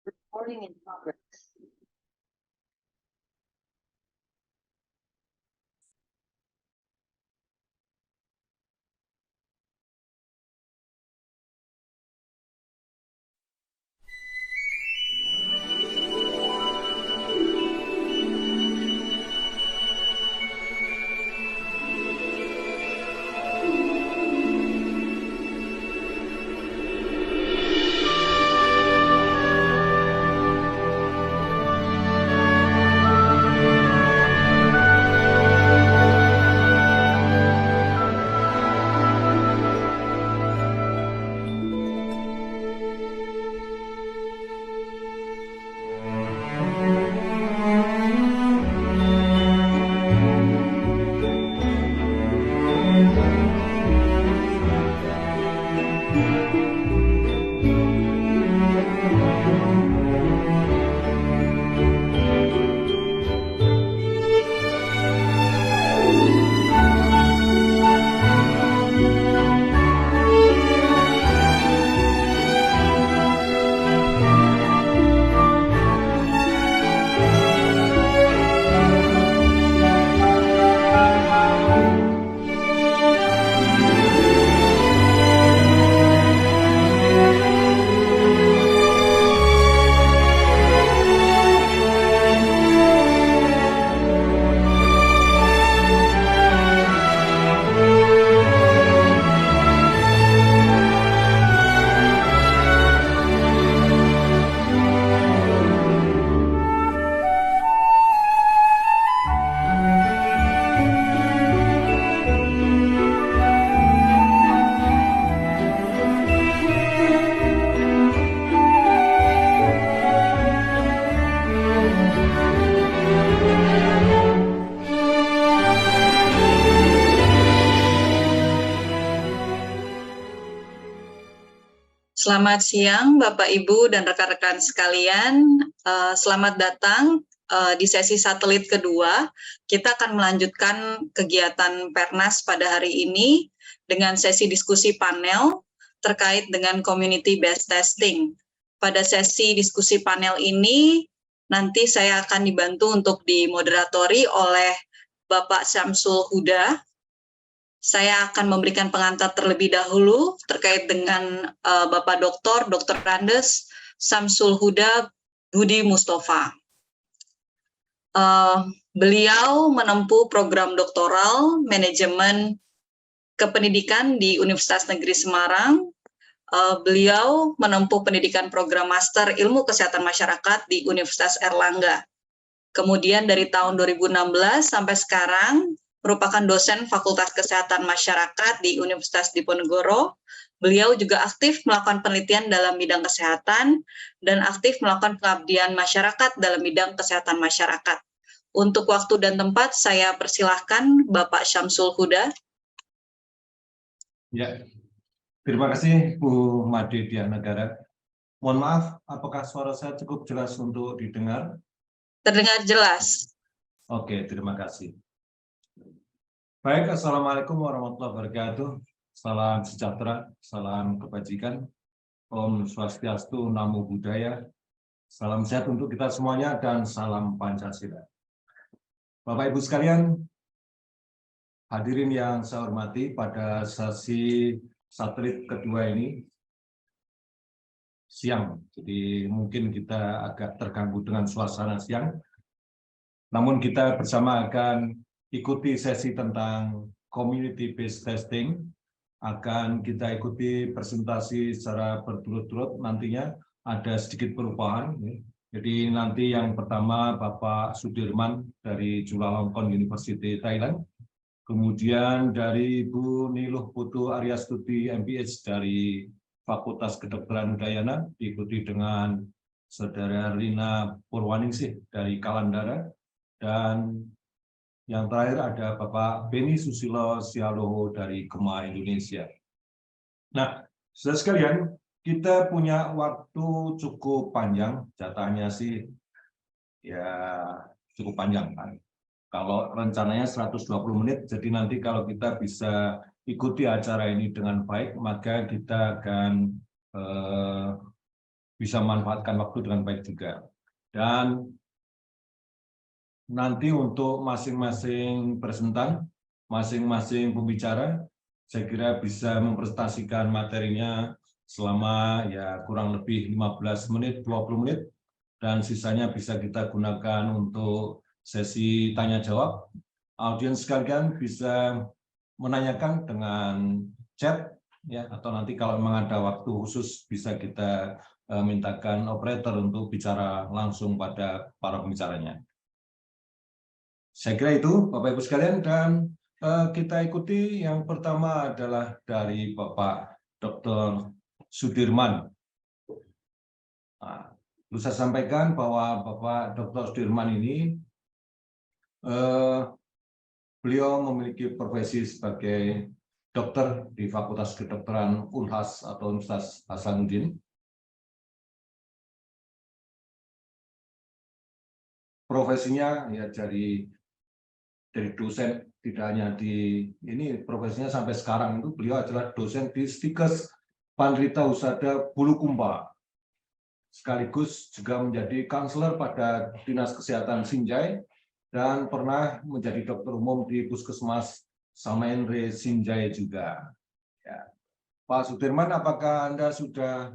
Recording in progress. Selamat siang Bapak Ibu dan rekan-rekan sekalian, selamat datang di sesi satelit kedua. Kita akan melanjutkan kegiatan Pernas pada hari ini dengan sesi diskusi panel terkait dengan community based testing. Pada sesi diskusi panel ini nanti saya akan dibantu untuk dimoderatori oleh Bapak Syamsul Huda. Saya akan memberikan pengantar terlebih dahulu terkait dengan Bapak Dr. Andes Syamsul Huda Budi Mustafa. Beliau menempuh program doktoral manajemen kependidikan di Universitas Negeri Semarang. Beliau menempuh pendidikan program master ilmu kesehatan masyarakat di Universitas Erlangga. Kemudian dari tahun 2016 sampai sekarang merupakan dosen Fakultas Kesehatan Masyarakat di Universitas Diponegoro. Beliau juga aktif melakukan penelitian dalam bidang kesehatan dan aktif melakukan pengabdian masyarakat dalam bidang kesehatan masyarakat. Untuk waktu dan tempat, saya persilahkan Bapak Syamsul Huda. Ya, terima kasih Bu Made Dianegara. Mohon maaf, apakah suara saya cukup jelas untuk didengar? Terdengar jelas. Oke, terima kasih. Baik, Assalamualaikum warahmatullahi wabarakatuh. Salam sejahtera, salam kebajikan. Om Swastiastu, Namo Buddhaya. Salam sehat untuk kita semuanya dan salam Pancasila. Bapak Ibu sekalian, hadirin yang saya hormati, pada sesi satelit kedua ini siang, jadi mungkin kita agak terganggu dengan suasana siang. Namun kita bersama akan ikuti sesi tentang community based testing, akan kita ikuti presentasi secara berturut-turut, nantinya ada sedikit perubahan. Jadi nanti yang pertama Bapak Sudirman dari Chulalongkorn University Thailand, kemudian dari Bu Niluh Putu Aryastudi MPH dari Fakultas Kedokteran Udayana, diikuti dengan Saudara Rina Purwaningsih dari Kalandara, dan yang terakhir ada Bapak Beni Susilo Sialoho dari Gema Indonesia. Nah, saudara sekalian, kita punya waktu cukup panjang, jatahnya sih ya cukup panjang kan. Kalau rencananya 120 menit, jadi nanti kalau kita bisa ikuti acara ini dengan baik, maka kita akan bisa memanfaatkan waktu dengan baik juga. Dan nanti untuk masing-masing presentan, masing-masing pembicara, saya kira bisa mempresentasikan materinya selama ya kurang lebih 15 menit, 20 menit, dan sisanya bisa kita gunakan untuk sesi tanya-jawab. Audiens sekalian bisa menanyakan dengan chat, ya, atau nanti kalau memang ada waktu khusus bisa kita mintakan operator untuk bicara langsung pada para pembicaranya. Saya kira itu, Bapak Ibu sekalian, dan kita ikuti yang pertama adalah dari Bapak Dr. Sudirman. Nah, perlu saya sampaikan bahwa Bapak Dr. Sudirman ini beliau memiliki profesi sebagai dokter di Fakultas Kedokteran Unhas atau Universitas Hasanuddin. Profesinya ya dari dosen, tidak hanya di ini, profesinya sampai sekarang itu beliau adalah dosen di Stikes Pandrita Husada Bulukumba, sekaligus juga menjadi konselor pada Dinas Kesehatan Sinjai dan pernah menjadi dokter umum di Puskesmas Samenre Sinjai juga. Ya. Pak Sudirman, apakah Anda sudah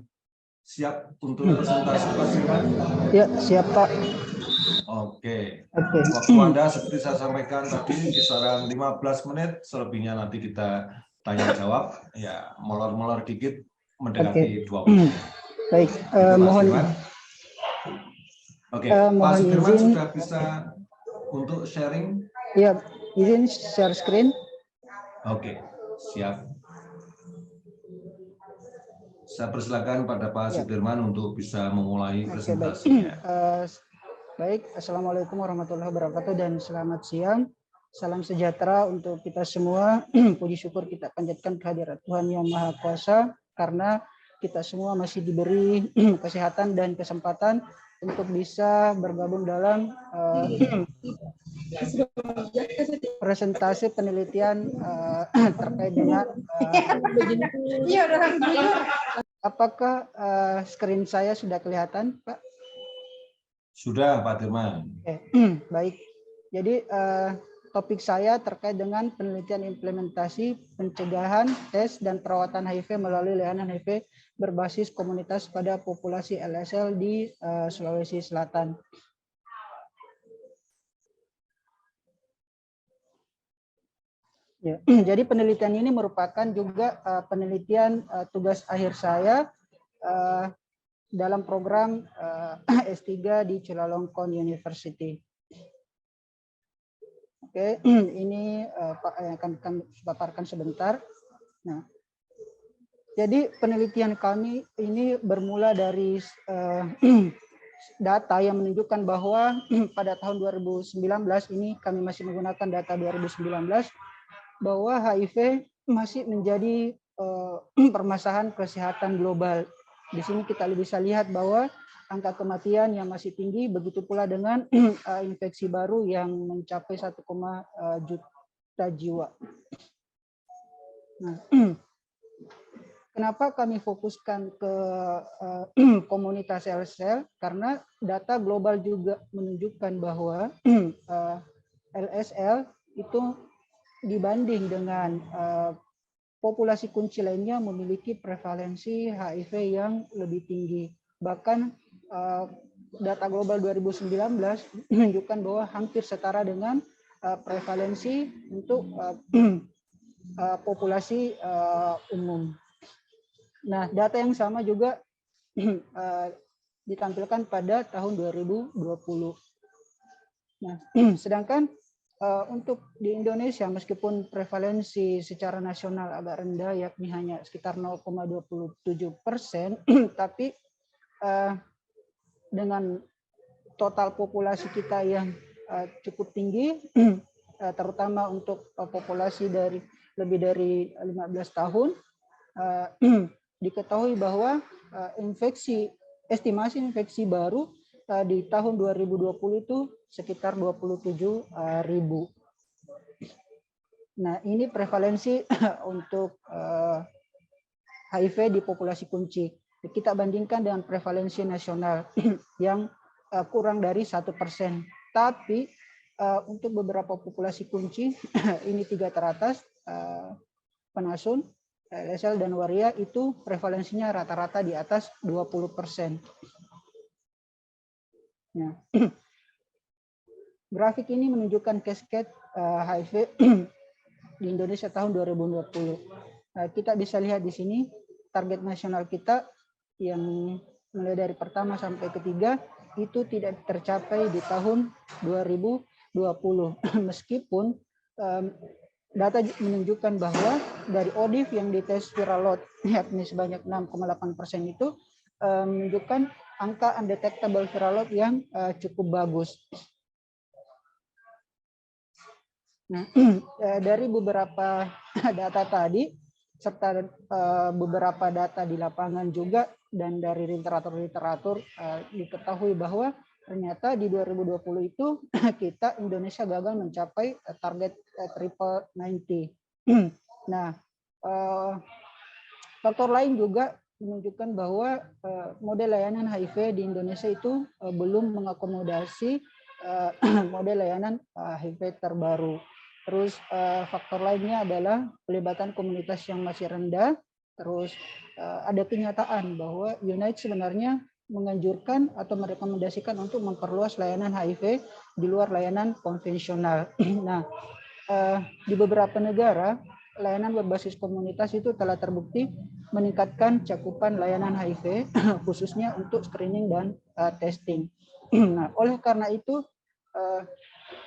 siap untuk presentasi, Pak Sudirman? Ya, siap, Pak. Oke. Waktu Anda seperti saya sampaikan tadi kisaran 15 menit, selebihnya nanti kita tanya-jawab. Ya, molor-molor dikit mendekati 20 menit. Baik, mohon Pak Sudirman izin, sudah bisa untuk sharing? Ya, izin share screen. Oke, siap. Saya persilakan pada Pak Sudirman untuk bisa memulai presentasinya. Baik, Assalamualaikum warahmatullahi wabarakatuh dan selamat siang. Salam sejahtera untuk kita semua. Puji syukur kita panjatkan kehadirat Tuhan Yang Maha Kuasa karena kita semua masih diberi kesehatan dan kesempatan untuk bisa bergabung dalam presentasi penelitian terkait dengan apakah screen saya sudah kelihatan, Pak? Sudah, Pak Dirman. Baik. Jadi topik saya terkait dengan penelitian implementasi pencegahan, tes, dan perawatan HIV melalui layanan HIV berbasis komunitas pada populasi LSL di Sulawesi Selatan. Ya, jadi penelitian ini merupakan juga penelitian tugas akhir saya dalam program S3 di Chulalongkorn University. Oke, ini Pak yang akan kami paparkan sebentar. Nah, jadi penelitian kami ini bermula dari data yang menunjukkan bahwa pada tahun 2019 ini kami masih menggunakan data 2019 bahwa HIV masih menjadi permasalahan kesehatan global. Di sini kita bisa lihat bahwa angka kematian yang masih tinggi, begitu pula dengan infeksi baru yang mencapai 1, juta jiwa. Nah, kenapa kami fokuskan ke komunitas LSL? Karena data global juga menunjukkan bahwa LSL itu dibanding dengan populasi kunci lainnya memiliki prevalensi HIV yang lebih tinggi. Bahkan data global 2019 menunjukkan bahwa hampir setara dengan prevalensi untuk populasi umum. Nah, data yang sama juga ditampilkan pada tahun 2020. Nah, sedangkan untuk di Indonesia, meskipun prevalensi secara nasional agak rendah, yakni hanya sekitar 0,27%, tapi dengan total populasi kita yang cukup tinggi, terutama untuk populasi dari lebih dari 15 tahun, diketahui bahwa estimasi infeksi baru di tahun 2020 itu sekitar 27.000. Nah, ini prevalensi untuk HIV di populasi kunci. kita bandingkan dengan prevalensi nasional yang kurang dari 1%. Tapi untuk beberapa populasi kunci, ini 3 teratas, penasun, LSL, dan waria, itu prevalensinya rata-rata di atas 20%. Nah, grafik ini menunjukkan cascade HIV di Indonesia tahun 2020. Kita bisa lihat di sini target nasional kita yang mulai dari pertama sampai ketiga itu tidak tercapai di tahun 2020. Meskipun data menunjukkan bahwa dari ODIF yang dites viral load yakni sebanyak 6,8% itu menunjukkan angka undetectable viral load yang cukup bagus. Nah, dari beberapa data tadi serta beberapa data di lapangan juga dan dari literatur diketahui bahwa ternyata di 2020 itu kita Indonesia gagal mencapai target triple 90. Nah, faktor lain juga menunjukkan bahwa model layanan HIV di Indonesia itu belum mengakomodasi model layanan HIV terbaru. Terus faktor lainnya adalah pelibatan komunitas yang masih rendah. Terus ada kenyataan bahwa Unite sebenarnya menganjurkan atau merekomendasikan untuk memperluas layanan HIV di luar layanan konvensional. Nah, di beberapa negara layanan berbasis komunitas itu telah terbukti meningkatkan cakupan layanan HIV khususnya untuk screening dan testing. Nah, oleh karena itu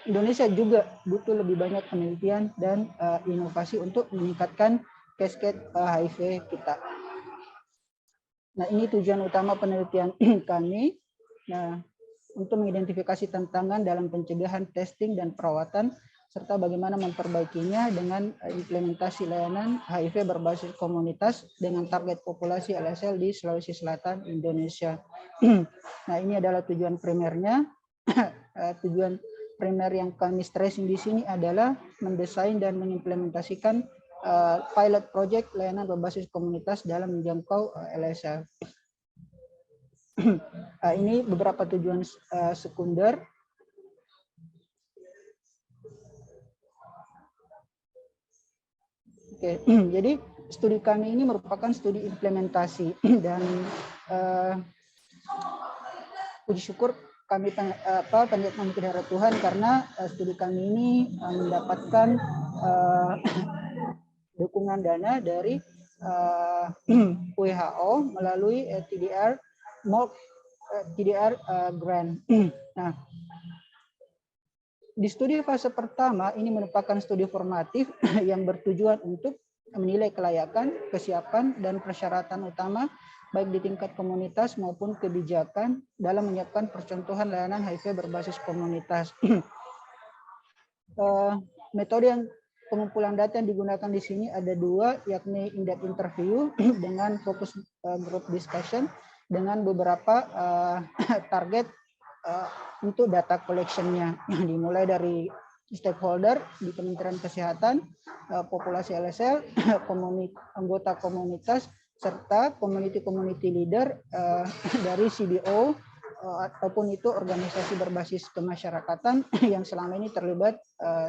Indonesia juga butuh lebih banyak penelitian dan inovasi untuk meningkatkan cascade HIV kita. Nah, ini tujuan utama penelitian kami. Nah, untuk mengidentifikasi tantangan dalam pencegahan, testing, dan perawatan, serta bagaimana memperbaikinya dengan implementasi layanan HIV berbasis komunitas dengan target populasi LSL di Sulawesi Selatan, Indonesia. Nah, ini adalah tujuan primernya. Tujuan primer yang kami stressing di sini adalah mendesain dan mengimplementasikan pilot project layanan berbasis komunitas dalam menjangkau LSL. Ini beberapa tujuan sekunder. Oke, jadi studi kami ini merupakan studi implementasi dan puji syukur kami panjat menghadap Tuhan karena studi kami ini mendapatkan dukungan dana dari WHO melalui TDR grant. Nah, di studi fase pertama ini merupakan studi formatif yang bertujuan untuk menilai kelayakan, kesiapan, dan persyaratan utama baik di tingkat komunitas maupun kebijakan dalam menyiapkan percontohan layanan HIV berbasis komunitas. Metode yang pengumpulan data yang digunakan di sini ada dua, yakni in-depth interview dengan fokus group discussion dengan beberapa target untuk data collection-nya, dimulai dari stakeholder di Kementerian Kesehatan, populasi LSL, anggota komunitas, serta community leader dari CBO ataupun itu organisasi berbasis kemasyarakatan yang selama ini terlibat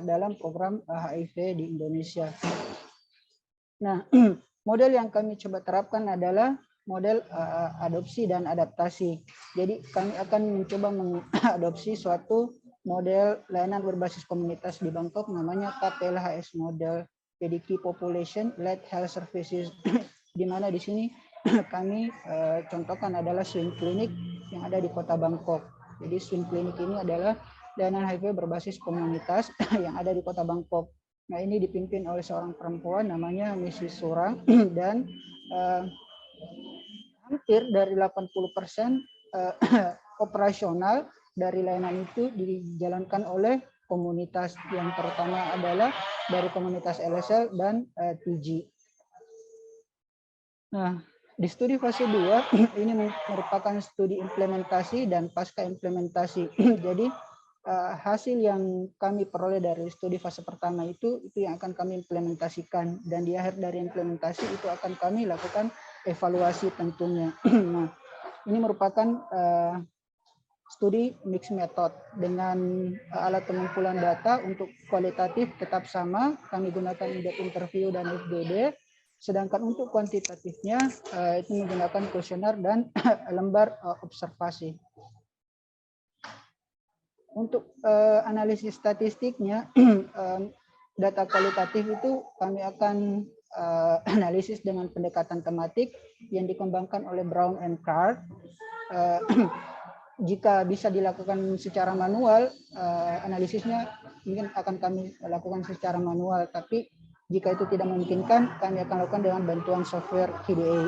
dalam program HIV di Indonesia. Nah, model yang kami coba terapkan adalah model adopsi dan adaptasi. Jadi kami akan mencoba mengadopsi suatu model layanan berbasis komunitas di Bangkok namanya KPLHS model. Jadi Key Population Led Health Services, di mana di sini kami contohkan adalah swing clinic yang ada di kota Bangkok. Jadi swing clinic ini adalah layanan HIV berbasis komunitas yang ada di kota Bangkok. Nah, ini dipimpin oleh seorang perempuan namanya Mrs. Surang dan hampir dari 80% operasional dari layanan itu dijalankan oleh komunitas yang terutama adalah dari komunitas LSL dan TG. Nah, di studi fase 2 ini merupakan studi implementasi dan pasca implementasi. Jadi hasil yang kami peroleh dari studi fase pertama itu yang akan kami implementasikan, dan di akhir dari implementasi itu akan kami lakukan evaluasi tentunya. Nah, ini merupakan studi mixed method dengan alat pengumpulan data untuk kualitatif tetap sama, kami gunakan indeks interview dan FGD, sedangkan untuk kuantitatifnya itu menggunakan kuesioner dan lembar observasi. Untuk analisis statistiknya, data kualitatif itu kami akan analisis dengan pendekatan tematik yang dikembangkan oleh Brown and Card. Jika bisa dilakukan secara manual, analisisnya mungkin akan kami lakukan secara manual, tapi jika itu tidak memungkinkan, kami akan lakukan dengan bantuan software QDA.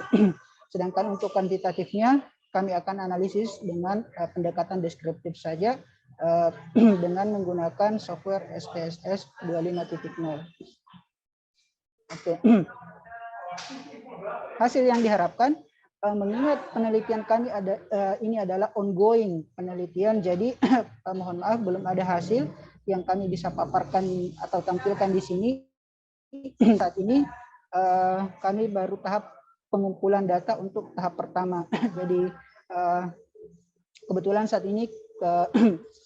Sedangkan untuk kuantitatifnya, kami akan analisis dengan pendekatan deskriptif saja, dengan menggunakan software SPSS 25.0. Oke. Hasil yang diharapkan, mengingat penelitian kami ini adalah ongoing penelitian, jadi mohon maaf belum ada hasil yang kami bisa paparkan atau tampilkan di sini. Saat ini kami baru tahap pengumpulan data untuk tahap pertama. Jadi kebetulan saat ini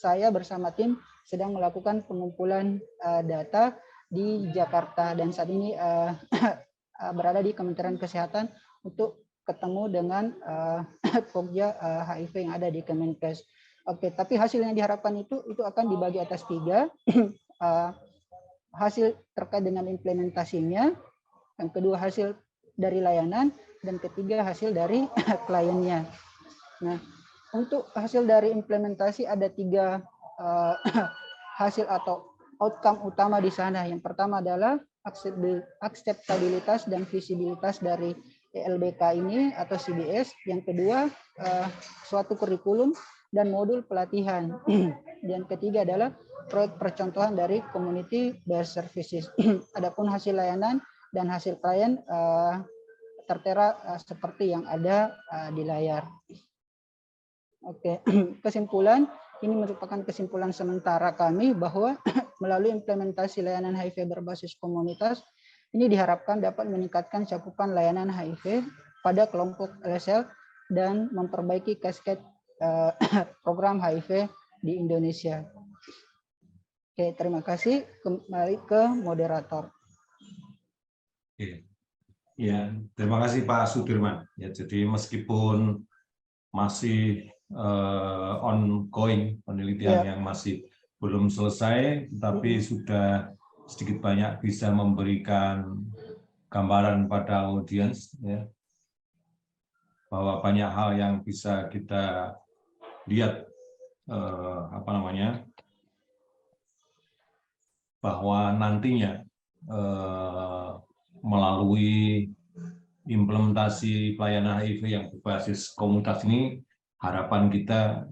saya bersama tim sedang melakukan pengumpulan data di Jakarta, dan saat ini berada di Kementerian Kesehatan untuk ketemu dengan Pokja HIV yang ada di Kemenkes. Oke, tapi hasil yang diharapkan itu akan dibagi atas 3. Hasil terkait dengan implementasinya, yang kedua hasil dari layanan, dan ketiga hasil dari kliennya. Nah, untuk hasil dari implementasi ada 3 hasil atau outcome utama di sana. Yang pertama adalah akseptabilitas dan visibilitas dari ELBK ini atau CBS. Yang kedua, suatu kurikulum dan modul pelatihan. Dan ketiga adalah proyek percontohan dari community based services. Adapun hasil layanan dan hasil klien tertera seperti yang ada di layar. Oke, kesimpulan, ini merupakan kesimpulan sementara kami bahwa melalui implementasi layanan HIV berbasis komunitas, ini diharapkan dapat meningkatkan cakupan layanan HIV pada kelompok LSL dan memperbaiki kasket program HIV di Indonesia. Oke, terima kasih. Kembali ke moderator. Oke. Ya, terima kasih Pak Sudirman. Ya, jadi meskipun masih ongoing penelitian yang masih belum selesai, tapi sudah sedikit banyak bisa memberikan gambaran pada audiens, ya, bahwa banyak hal yang bisa kita lihat bahwa nantinya melalui implementasi pelayanan HIV yang berbasis komunitas ini, harapan kita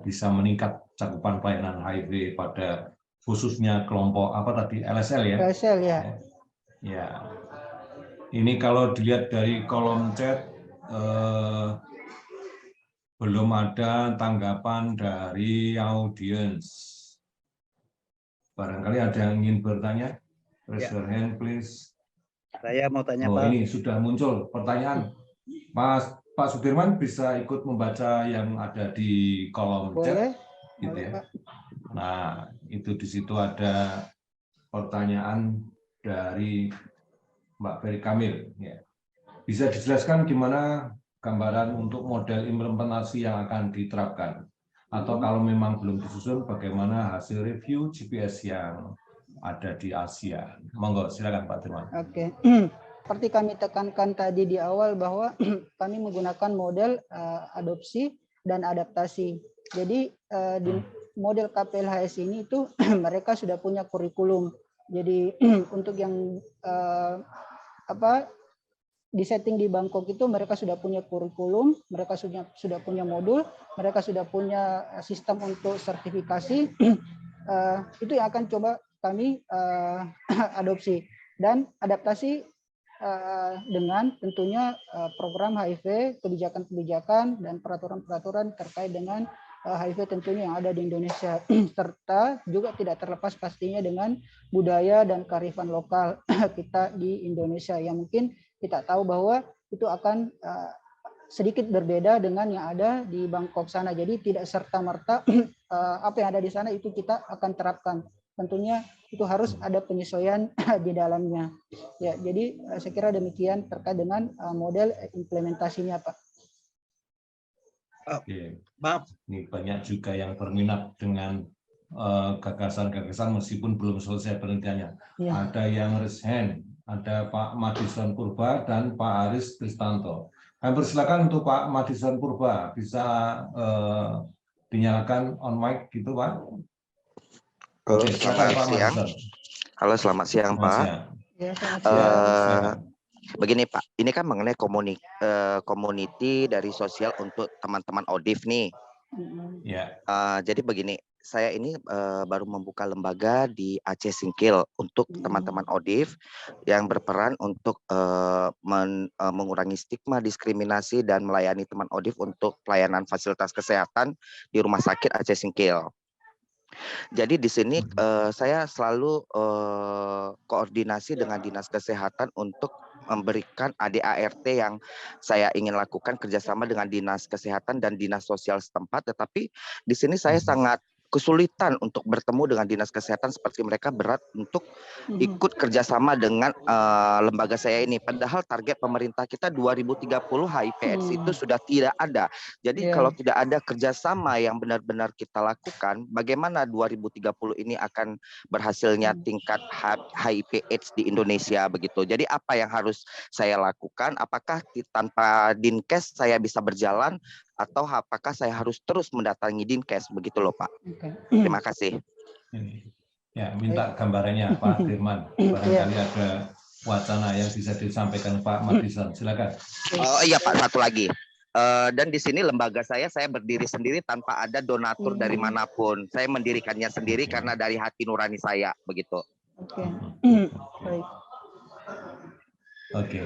bisa meningkat cakupan pelayanan HIV pada khususnya kelompok LSL ya. LSL ya. Ya. Ini kalau dilihat dari kolom chat belum ada tanggapan dari audiens. Barangkali ada yang ingin bertanya? Raise your hand, please. Saya mau tanya, Pak. Ini sudah muncul pertanyaan. Pak Sudirman bisa ikut membaca yang ada di kolom chat, gitu ya. Nah, itu di situ ada pertanyaan dari Mbak Ferry Kamil. Ya. Bisa dijelaskan gimana gambaran untuk model implementasi yang akan diterapkan? Atau kalau memang belum disusun, bagaimana hasil review GPS yang ada di Asia? Monggo, silakan Pak Dirman. Oke. Seperti kami tekankan tadi di awal bahwa kami menggunakan model adopsi dan adaptasi. Jadi di model KPLHS ini itu mereka sudah punya kurikulum. Jadi untuk yang disetting di Bangkok itu mereka sudah punya kurikulum, mereka sudah punya modul, mereka sudah punya sistem untuk sertifikasi. Itu yang akan coba kami adopsi dan adaptasi dengan tentunya program HIV, kebijakan-kebijakan dan peraturan-peraturan terkait dengan HIV tentunya yang ada di Indonesia, serta juga tidak terlepas pastinya dengan budaya dan kearifan lokal kita di Indonesia yang mungkin kita tahu bahwa itu akan sedikit berbeda dengan yang ada di Bangkok sana. Jadi tidak serta-merta apa yang ada di sana itu kita akan terapkan. Tentunya itu harus ada penyesuaian di dalamnya. Ya, jadi saya kira demikian terkait dengan model implementasinya, Pak. Oke. Maaf, Ini banyak juga yang berminat dengan gagasan-gagasan meskipun belum selesai penelitiannya. Ya. Ada yang raise hand, ada Pak Madison Purba dan Pak Aris Tristanto. Kami persilakan untuk Pak Madison Purba, bisa dinyalakan on mic gitu, Pak. Halo, Oke, silakan Pak Madison. Halo, selamat siang, Selamat Pak. siang. Ya, selamat Ya, siang. silakan. Begini, Pak, ini kan mengenai community dari sosial untuk teman-teman ODIF nih. Ya. Jadi begini, saya ini baru membuka lembaga di Aceh Singkil untuk teman-teman ODIF yang berperan untuk mengurangi stigma, diskriminasi, dan melayani teman ODIF untuk pelayanan fasilitas kesehatan di Rumah Sakit Aceh Singkil. Jadi di sini saya selalu koordinasi dengan Dinas Kesehatan untuk memberikan ADART yang saya ingin lakukan kerjasama dengan Dinas Kesehatan dan Dinas Sosial setempat. Tetapi di sini saya sangat kesulitan untuk bertemu dengan Dinas Kesehatan seperti mereka berat untuk ikut kerjasama dengan lembaga saya ini. Padahal target pemerintah kita 2030 HIV/AIDS itu sudah tidak ada. Jadi kalau tidak ada kerjasama yang benar-benar kita lakukan, bagaimana 2030 ini akan berhasilnya tingkat HIV/AIDS di Indonesia begitu. Jadi apa yang harus saya lakukan? Apakah tanpa Dinkes saya bisa berjalan atau apakah saya harus terus mendatangi Dinkes begitu loh, Pak? Terima kasih. Ya, minta gambarannya Pak Dirman. Barangkali ada wacana yang bisa disampaikan Pak Madison. Silakan. Oh iya Pak, satu lagi. Dan di sini lembaga saya berdiri sendiri tanpa ada donatur dari manapun. Saya mendirikannya sendiri karena dari hati nurani saya begitu. Oke. Baik. Oke.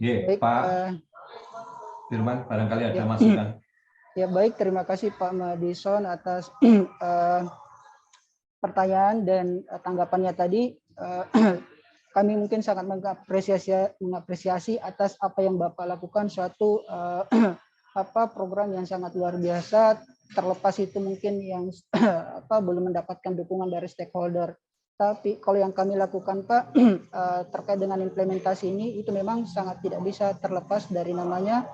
Ya, Baik, Pak Dirman, barangkali ada masukan. Ya baik, terima kasih Pak Madison atas pertanyaan dan tanggapannya tadi. Kami mungkin sangat mengapresiasi atas apa yang Bapak lakukan, suatu program yang sangat luar biasa. Terlepas itu mungkin yang belum mendapatkan dukungan dari stakeholder. Tapi kalau yang kami lakukan Pak terkait dengan implementasi ini itu memang sangat tidak bisa terlepas dari namanya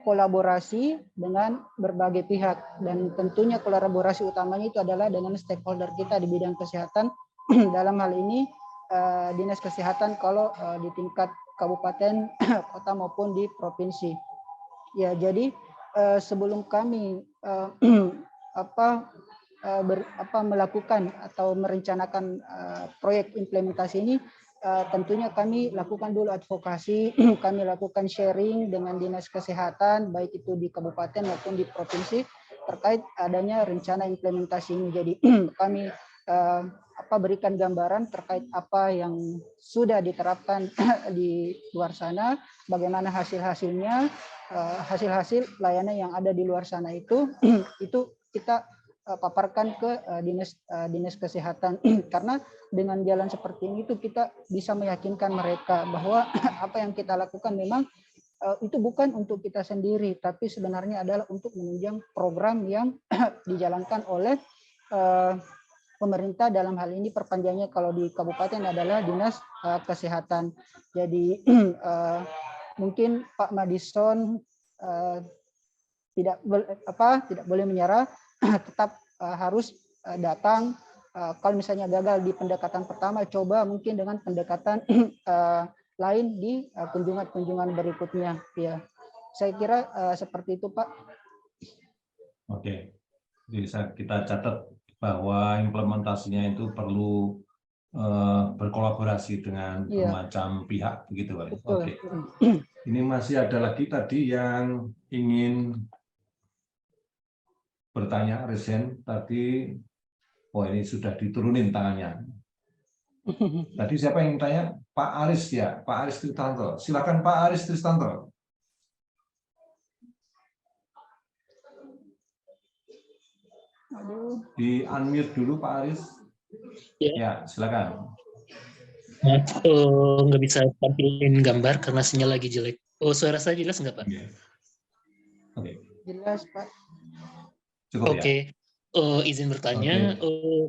kolaborasi dengan berbagai pihak, dan tentunya kolaborasi utamanya itu adalah dengan stakeholder kita di bidang kesehatan. Dalam hal ini Dinas Kesehatan kalau di tingkat kabupaten, kota maupun di provinsi. Ya, jadi sebelum kami melakukan atau merencanakan proyek implementasi ini, tentunya kami lakukan dulu advokasi, kami lakukan sharing dengan Dinas Kesehatan, baik itu di kabupaten maupun di provinsi, terkait adanya rencana implementasi ini. Jadi kami berikan gambaran terkait apa yang sudah diterapkan di luar sana, bagaimana hasil-hasilnya, hasil-hasil layanan yang ada di luar sana itu kita paparkan ke dinas kesehatan. Karena dengan jalan seperti ini itu kita bisa meyakinkan mereka bahwa apa yang kita lakukan memang itu bukan untuk kita sendiri, tapi sebenarnya adalah untuk menunjang program yang dijalankan oleh pemerintah. Dalam hal ini perpanjangnya kalau di kabupaten adalah Dinas Kesehatan. Jadi mungkin Pak Madison tidak boleh menyerah, tetap harus datang. Kalau misalnya gagal di pendekatan pertama, coba mungkin dengan pendekatan lain di kunjungan-kunjungan berikutnya. Ya, saya kira seperti itu, Pak. Oke, jadi kita catat bahwa implementasinya itu perlu berkolaborasi dengan bermacam pihak, begitu Pak. Oke. Ini masih ada lagi tadi yang ingin bertanya, Resen tadi. Oh, ini sudah diturunin tangannya. Tadi siapa yang tanya? Pak Aris ya, Pak Aris Tristanto. Silakan Pak Aris Tristanto. Di unmute dulu Pak Aris. Ya, silakan. Maaf, nggak bisa tampilin gambar karena sinyal lagi jelek. Oh, suara saya jelas nggak, Pak? Oke, Jelas, Pak. cukup ya. Oke. Izin bertanya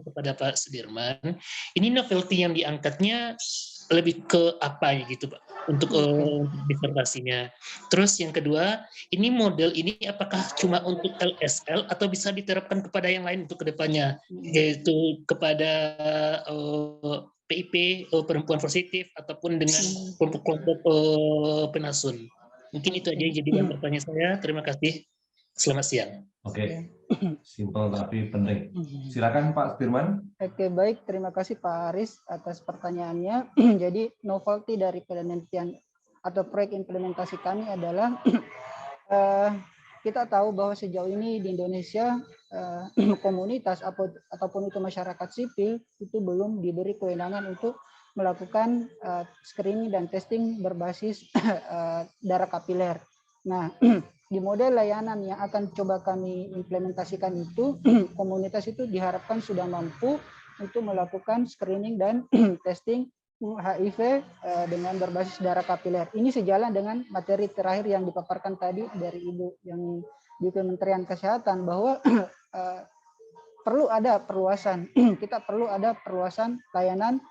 kepada Pak Sudirman, ini novelty yang diangkatnya lebih ke apa gitu, Pak, untuk disertasinya. Terus yang kedua, ini model ini apakah cuma untuk LSL atau bisa diterapkan kepada yang lain untuk kedepannya, yaitu kepada PIP, perempuan positif, ataupun dengan kelompok-kelompok penasun. Mungkin itu aja jadi pertanyaan saya. Terima kasih. Selamat siang. Oke, simpel tapi penting. Silakan Pak Sudirman. Oke, baik. Terima kasih Pak Aris atas pertanyaannya. Jadi, novelty dari penelitian atau proyek implementasi kami adalah kita tahu bahwa sejauh ini di Indonesia komunitas ataupun itu masyarakat sipil itu belum diberi kewenangan untuk melakukan screening dan testing berbasis darah kapiler. Nah, di model layanan yang akan coba kami implementasikan itu, komunitas itu diharapkan sudah mampu untuk melakukan screening dan testing HIV dengan berbasis darah kapiler. Ini sejalan dengan materi terakhir yang dipaparkan tadi dari Ibu yang di Kementerian Kesehatan bahwa perlu ada perluasan, kita perlu ada perluasan layanan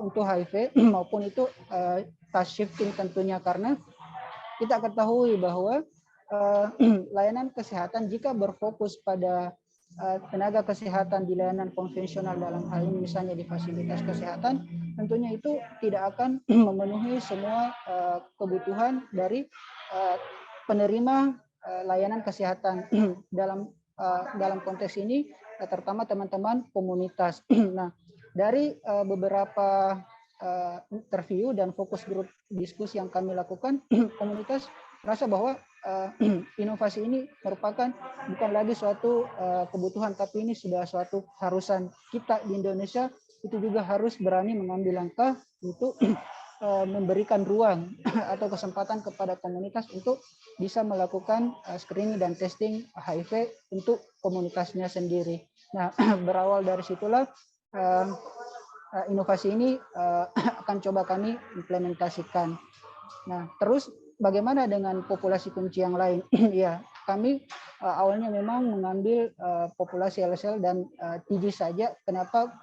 untuk HIV maupun itu task shifting tentunya, karena kita ketahui bahwa layanan kesehatan jika berfokus pada tenaga kesehatan di layanan konvensional dalam hal ini misalnya di fasilitas kesehatan, tentunya itu tidak akan memenuhi semua kebutuhan dari penerima layanan kesehatan dalam konteks ini, terutama teman-teman komunitas. Nah, dari beberapa interview dan fokus grup diskusi yang kami lakukan, komunitas merasa bahwa inovasi ini merupakan bukan lagi suatu kebutuhan, tapi ini sudah suatu keharusan. Kita di Indonesia itu juga harus berani mengambil langkah untuk memberikan ruang atau kesempatan kepada komunitas untuk bisa melakukan screening dan testing HIV untuk komunitasnya sendiri. Nah, berawal dari situlah inovasi ini akan coba kami implementasikan. Nah, terus bagaimana dengan populasi kunci yang lain? Ya, kami awalnya memang mengambil populasi LSL dan TG saja. Kenapa?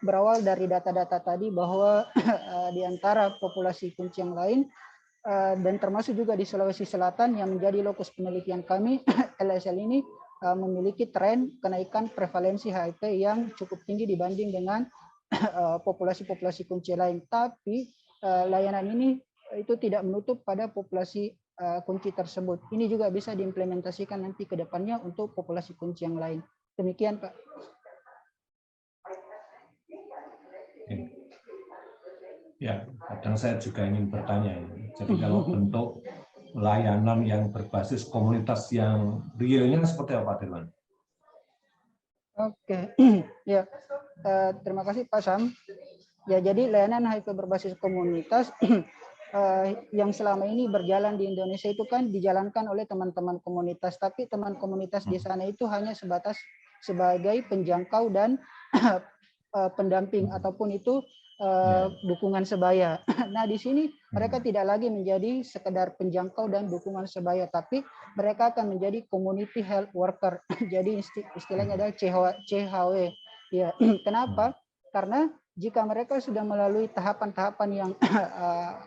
Berawal dari data-data tadi bahwa di antara populasi kunci yang lain dan termasuk juga di Sulawesi Selatan yang menjadi lokus penelitian kami, LSL ini memiliki tren kenaikan prevalensi HIV yang cukup tinggi dibanding dengan populasi-populasi kunci lain. Tapi layanan ini itu tidak menutup pada populasi kunci tersebut. Ini juga bisa diimplementasikan nanti ke depannya untuk populasi kunci yang lain. Demikian, Pak. Ya, kadang saya juga ingin bertanya. Jadi kalau bentuk layanan yang berbasis komunitas yang realnya seperti apa, Dirman? Oke, ya, terima kasih Pak Sam. Ya, jadi layanan HIV berbasis komunitas yang selama ini berjalan di Indonesia itu kan dijalankan oleh teman-teman komunitas, tapi teman komunitas di sana itu hanya sebatas sebagai penjangkau dan pendamping ataupun itu dukungan sebaya. Nah, di sini mereka tidak lagi menjadi sekedar penjangkau dan dukungan sebaya, tapi mereka akan menjadi community health worker. Jadi istilahnya adalah CHW. Ya, kenapa? Karena jika mereka sudah melalui tahapan-tahapan yang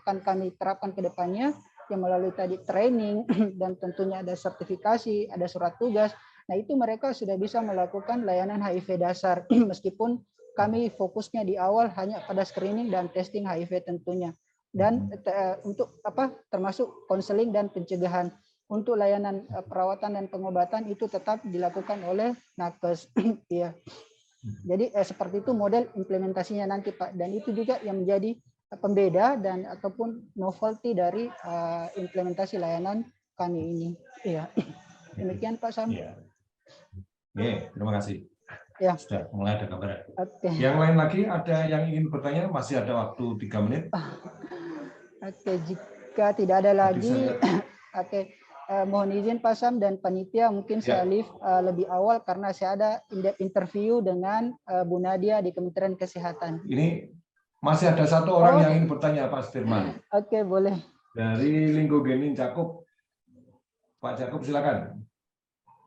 akan kami terapkan ke depannya, yang melalui tadi training dan tentunya ada sertifikasi, ada surat tugas, nah itu mereka sudah bisa melakukan layanan HIV dasar meskipun kami fokusnya di awal hanya pada screening dan testing HIV tentunya. Dan untuk apa termasuk konseling dan pencegahan. Untuk layanan perawatan dan pengobatan itu tetap dilakukan oleh nakes. Ya. Jadi seperti itu model implementasinya nanti, Pak. Dan itu juga yang menjadi pembeda dan ataupun novelty dari implementasi layanan kami ini. Iya. Demikian Pak Sam. Ya. Oke, terima kasih. Ya. Sudah mulai ada gambaran. Oke. Yang lain lagi ada yang ingin bertanya? Masih ada waktu 3 menit. Oke, jika tidak ada lagi, oke. Mohon izin Pak Sam dan panitia mungkin saya live lebih awal karena saya ada interview dengan Bu Nadia di Kementerian Kesehatan. Ini Masih ada satu orang Oh. yang ingin bertanya, Pak Sudirman. Oke, boleh. Dari Linggogenin Jakob. Pak Jakob, silakan.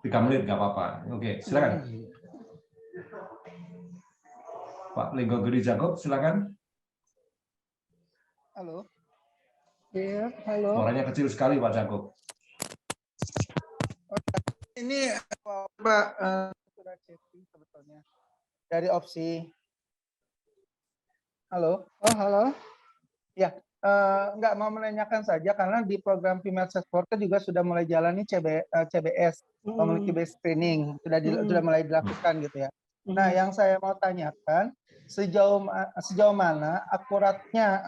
3 menit, nggak apa-apa. Oke, silakan. Pak Linggogenin Jakob, silakan. Halo. Iya, halo. Suaranya kecil sekali, Pak Jakob. Ini Pak sudah chatting sebetulnya dari opsi. Halo. Oh, halo. Ya, nggak mau menanyakan saja karena di program Female Sex Worker juga sudah mulai jalani CBS, Community Based Screening, sudah mulai dilakukan gitu ya. Nah, yang saya mau tanyakan sejauh mana akuratnya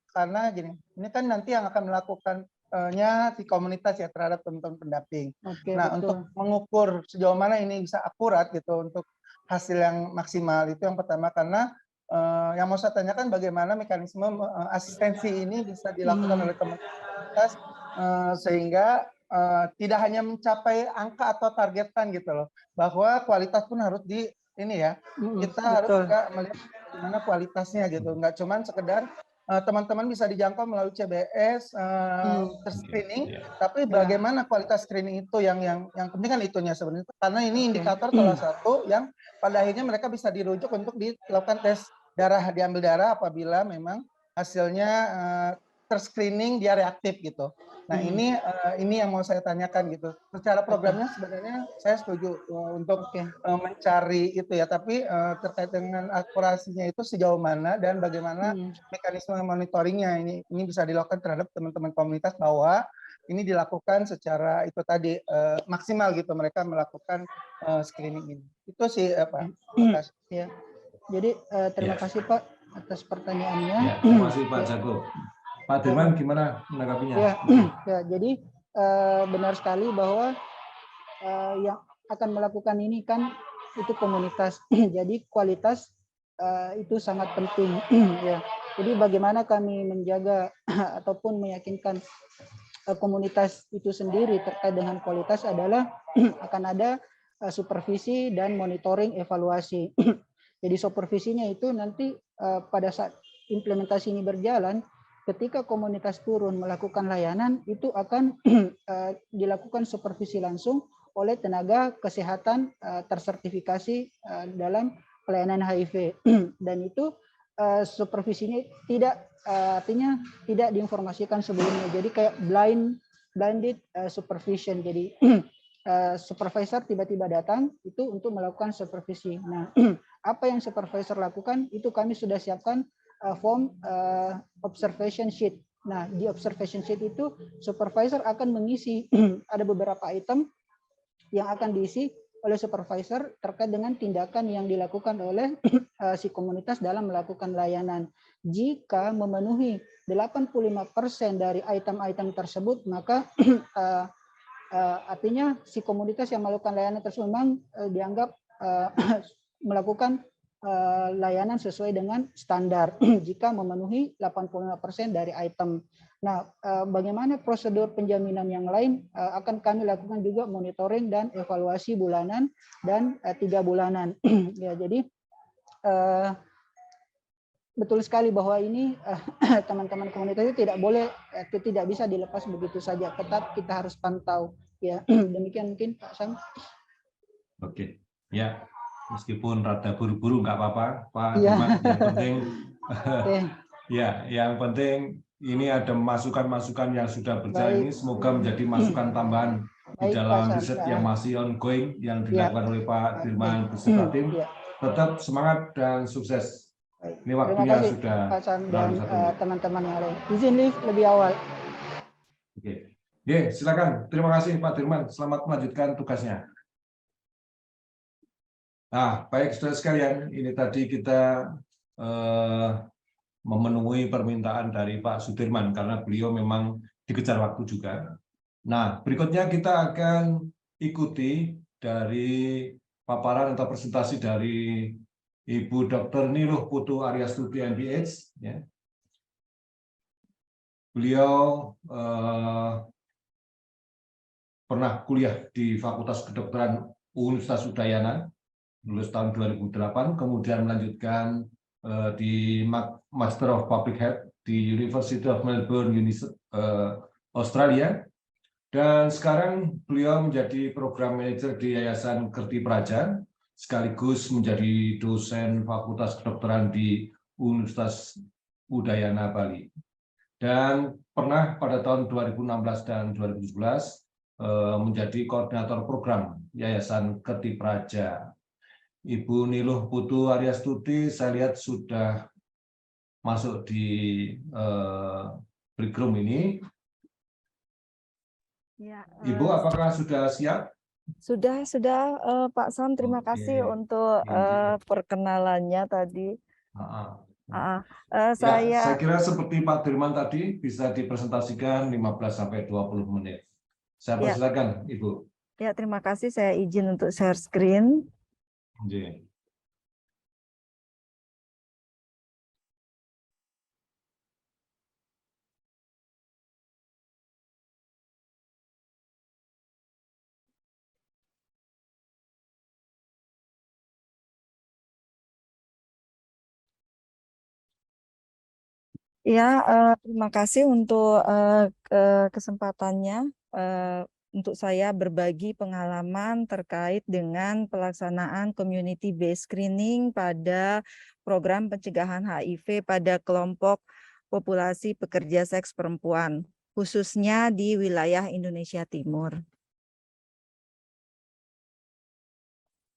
karena gini, ini kan nanti yang akan melakukannya di komunitas ya terhadap teman-teman pendamping. Oke, Nah, betul. untuk mengukur sejauh mana ini bisa akurat gitu untuk hasil yang maksimal itu yang pertama karena yang mau saya tanyakan bagaimana mekanisme asistensi ini bisa dilakukan oleh komunitas sehingga tidak hanya mencapai angka atau targetan gitu loh, bahwa kualitas pun harus kita harus juga melihat bagaimana kualitasnya gitu, nggak cuman sekedar teman-teman bisa dijangkau melalui CBS terscreening, tapi bagaimana kualitas screening itu yang penting kan itunya sebenarnya, karena ini indikator salah satu yang pada akhirnya mereka bisa dirujuk untuk dilakukan tes darah, diambil darah apabila memang hasilnya terscreening dia reaktif gitu. Nah ini yang mau saya tanyakan gitu. Secara programnya sebenarnya saya setuju untuk mencari itu ya, tapi terkait dengan akurasinya itu sejauh mana dan bagaimana mekanisme monitoringnya ini bisa dilakukan terhadap teman-teman komunitas bahwa ini dilakukan secara itu tadi maksimal gitu mereka melakukan screening ini. Itu sih Pak. Terima kasih. Ya. Jadi terima kasih Pak atas pertanyaannya. Ya, terima kasih Pak Jago. Pak Dirman gimana menanggapinya? Ya, jadi benar sekali bahwa yang akan melakukan ini kan itu komunitas. Jadi kualitas itu sangat penting. Ya. Jadi bagaimana kami menjaga ataupun meyakinkan komunitas itu sendiri terkait dengan kualitas adalah akan ada supervisi dan monitoring evaluasi. Jadi supervisinya itu nanti pada saat implementasi ini berjalan, ketika komunitas turun melakukan layanan, itu akan dilakukan supervisi langsung oleh tenaga kesehatan tersertifikasi dalam pelayanan HIV. Dan itu supervisinya tidak artinya tidak diinformasikan sebelumnya. Jadi kayak blinded supervision. Jadi supervisor tiba-tiba datang itu untuk melakukan supervisi. Nah, apa yang supervisor lakukan itu kami sudah siapkan form observation sheet. Nah, di observation sheet itu supervisor akan mengisi ada beberapa item yang akan diisi oleh supervisor terkait dengan tindakan yang dilakukan oleh si komunitas dalam melakukan layanan. Jika memenuhi 85% dari item-item tersebut, maka artinya si komunitas yang melakukan layanan tersebut memang dianggap melakukan layanan sesuai dengan standar jika memenuhi 85% dari item. Nah, bagaimana prosedur penjaminan yang lain akan kami lakukan juga monitoring dan evaluasi bulanan dan 3 bulanan. Ya, jadi betul sekali bahwa ini teman-teman komunitas itu tidak bisa dilepas begitu saja. Tetap kita harus pantau. Ya, demikian mungkin Pak Sam. Oke, ya. Meskipun rada buru-buru nggak apa-apa, Pak Dirman. Yang penting, ya, yang penting ini ada masukan-masukan yang sudah berjalan ini semoga menjadi masukan tambahan di dalam riset yang masih ongoing yang dilakukan oleh Pak Dirman beserta tim. Tetap semangat dan sukses. Ini waktunya sudah Pak Sam dan teman-teman yang lain. Izin lebih awal. Oke. Ya, silakan. Terima kasih Pak Dirman. Selamat melanjutkan tugasnya. Nah, baik saudara sekalian, ini tadi kita memenuhi permintaan dari Pak Sudirman karena beliau memang dikejar waktu juga. Nah, berikutnya kita akan ikuti dari paparan atau presentasi dari Ibu Dr. Niluh Putu Aryastuti MPH. Ya. Beliau pernah kuliah di Fakultas Kedokteran Universitas Udayana, lulus tahun 2008, kemudian melanjutkan di Master of Public Health di University of Melbourne, Australia. Dan sekarang beliau menjadi program manager di Yayasan Kerti Praja, sekaligus menjadi dosen Fakultas Kedokteran di Universitas Udayana Bali. Dan pernah pada tahun 2016 dan 2017 menjadi koordinator program Yayasan Kerti Praja. Ibu Niluh Putu Aryastuti, saya lihat sudah masuk di break room ini. Ya, Ibu, apakah sudah siap? Sudah, Pak Sam. Terima kasih untuk perkenalannya tadi. Saya kira seperti Pak Dirman tadi, bisa dipresentasikan 15-20 menit. Saya persilakan, Ibu. Ya, terima kasih. Saya izin untuk share screen. Ya, terima kasih untuk kesempatannya untuk saya berbagi pengalaman terkait dengan pelaksanaan community based screening pada program pencegahan HIV pada kelompok populasi pekerja seks perempuan, khususnya di wilayah Indonesia Timur.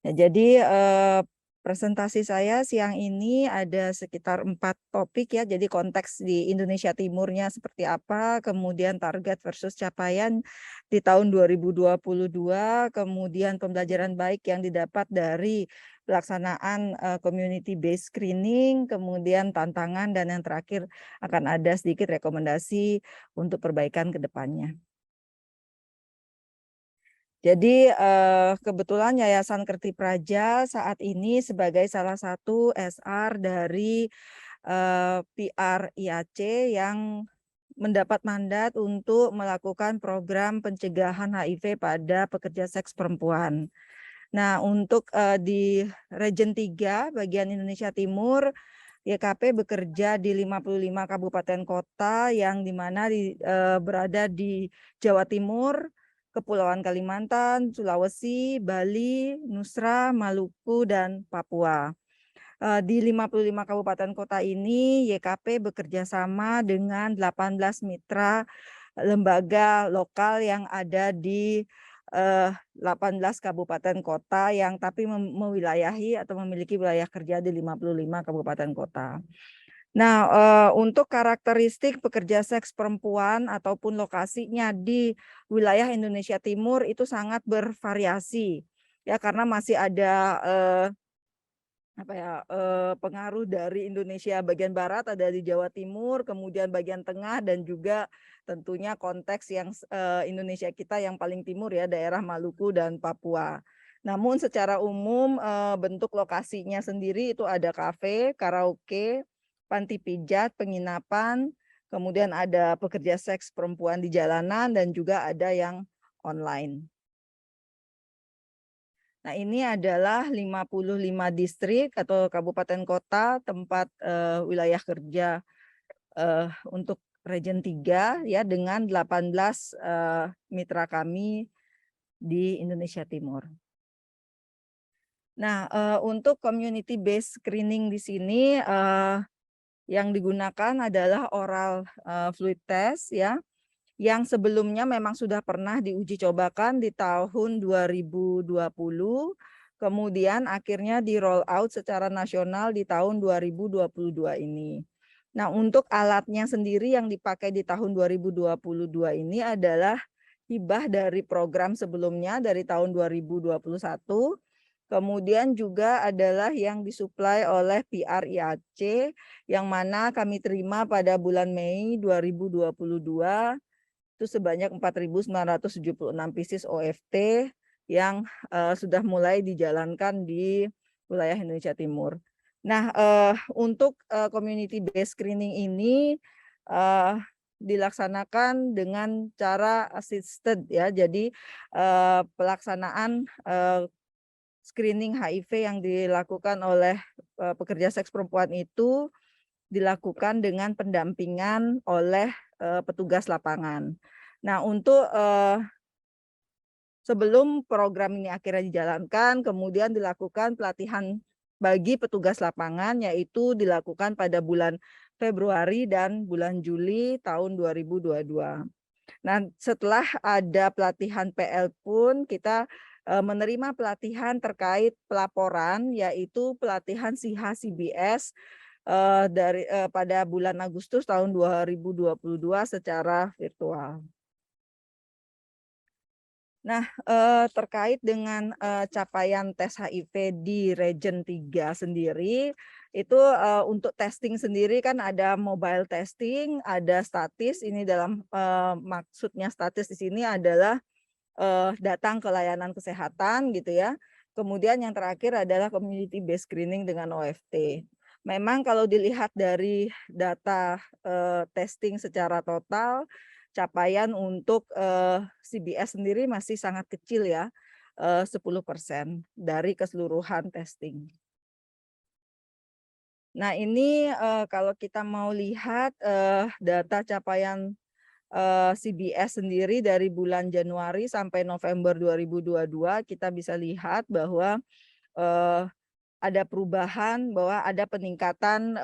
Ya, jadi presentasi saya siang ini ada sekitar 4 topik ya. Jadi konteks di Indonesia Timurnya seperti apa, kemudian target versus capaian di tahun 2022, kemudian pembelajaran baik yang didapat dari pelaksanaan community based screening, kemudian tantangan, dan yang terakhir akan ada sedikit rekomendasi untuk perbaikan ke depannya. Jadi kebetulan Yayasan Kerti Praja saat ini sebagai salah satu SR dari PRIAC yang mendapat mandat untuk melakukan program pencegahan HIV pada pekerja seks perempuan. Nah, untuk di Region 3 bagian Indonesia Timur, YKP bekerja di 55 kabupaten kota yang dimana berada di Jawa Timur, Kepulauan Kalimantan, Sulawesi, Bali, Nusra, Maluku, dan Papua. Di 55 kabupaten kota ini, YKP bekerja sama dengan 18 mitra lembaga lokal yang ada di 18 kabupaten kota yang tapi mewilayahi atau memiliki wilayah kerja di 55 kabupaten kota. Nah, untuk karakteristik pekerja seks perempuan ataupun lokasinya di wilayah Indonesia Timur itu sangat bervariasi ya, karena masih ada pengaruh dari Indonesia bagian barat, ada di Jawa Timur, kemudian bagian tengah, dan juga tentunya konteks yang Indonesia kita yang paling timur ya, daerah Maluku dan Papua. Namun secara umum bentuk lokasinya sendiri itu ada kafe, karaoke, panti pijat, penginapan, kemudian ada pekerja seks perempuan di jalanan, dan juga ada yang online. Nah, ini adalah 55 distrik atau kabupaten kota tempat wilayah kerja untuk Region 3 ya, dengan 18 mitra kami di Indonesia Timur. Nah, untuk community based screening di sini yang digunakan adalah oral fluid test ya, yang sebelumnya memang sudah pernah diuji cobakan di tahun 2020, kemudian akhirnya di roll out secara nasional di tahun 2022 ini. Nah, untuk alatnya sendiri yang dipakai di tahun 2022 ini adalah hibah dari program sebelumnya dari tahun 2021, kemudian juga adalah yang disuplai oleh PRIAC yang mana kami terima pada bulan Mei 2022 itu sebanyak 4.976 pieces OFT yang sudah mulai dijalankan di wilayah Indonesia Timur. Nah, untuk community based screening ini dilaksanakan dengan cara assisted ya. Jadi pelaksanaan screening HIV yang dilakukan oleh pekerja seks perempuan itu dilakukan dengan pendampingan oleh petugas lapangan. Nah, untuk sebelum program ini akhirnya dijalankan, kemudian dilakukan pelatihan bagi petugas lapangan, yaitu dilakukan pada bulan Februari dan bulan Juli tahun 2022. Nah, setelah ada pelatihan PL pun kita menerima pelatihan terkait pelaporan, yaitu pelatihan SIHA-CBS pada bulan Agustus tahun 2022 secara virtual. Nah, terkait dengan capaian tes HIV di Region 3 sendiri, itu untuk testing sendiri kan ada mobile testing, ada statis. Ini dalam maksudnya statis di sini adalah datang ke layanan kesehatan gitu ya. Kemudian yang terakhir adalah community based screening dengan OFT. Memang kalau dilihat dari data testing secara total, capaian untuk CBS sendiri masih sangat kecil ya, 10% dari keseluruhan testing. Nah, ini kalau kita mau lihat data capaian CBS sendiri dari bulan Januari sampai November 2022, kita bisa lihat bahwa ada perubahan, bahwa ada peningkatan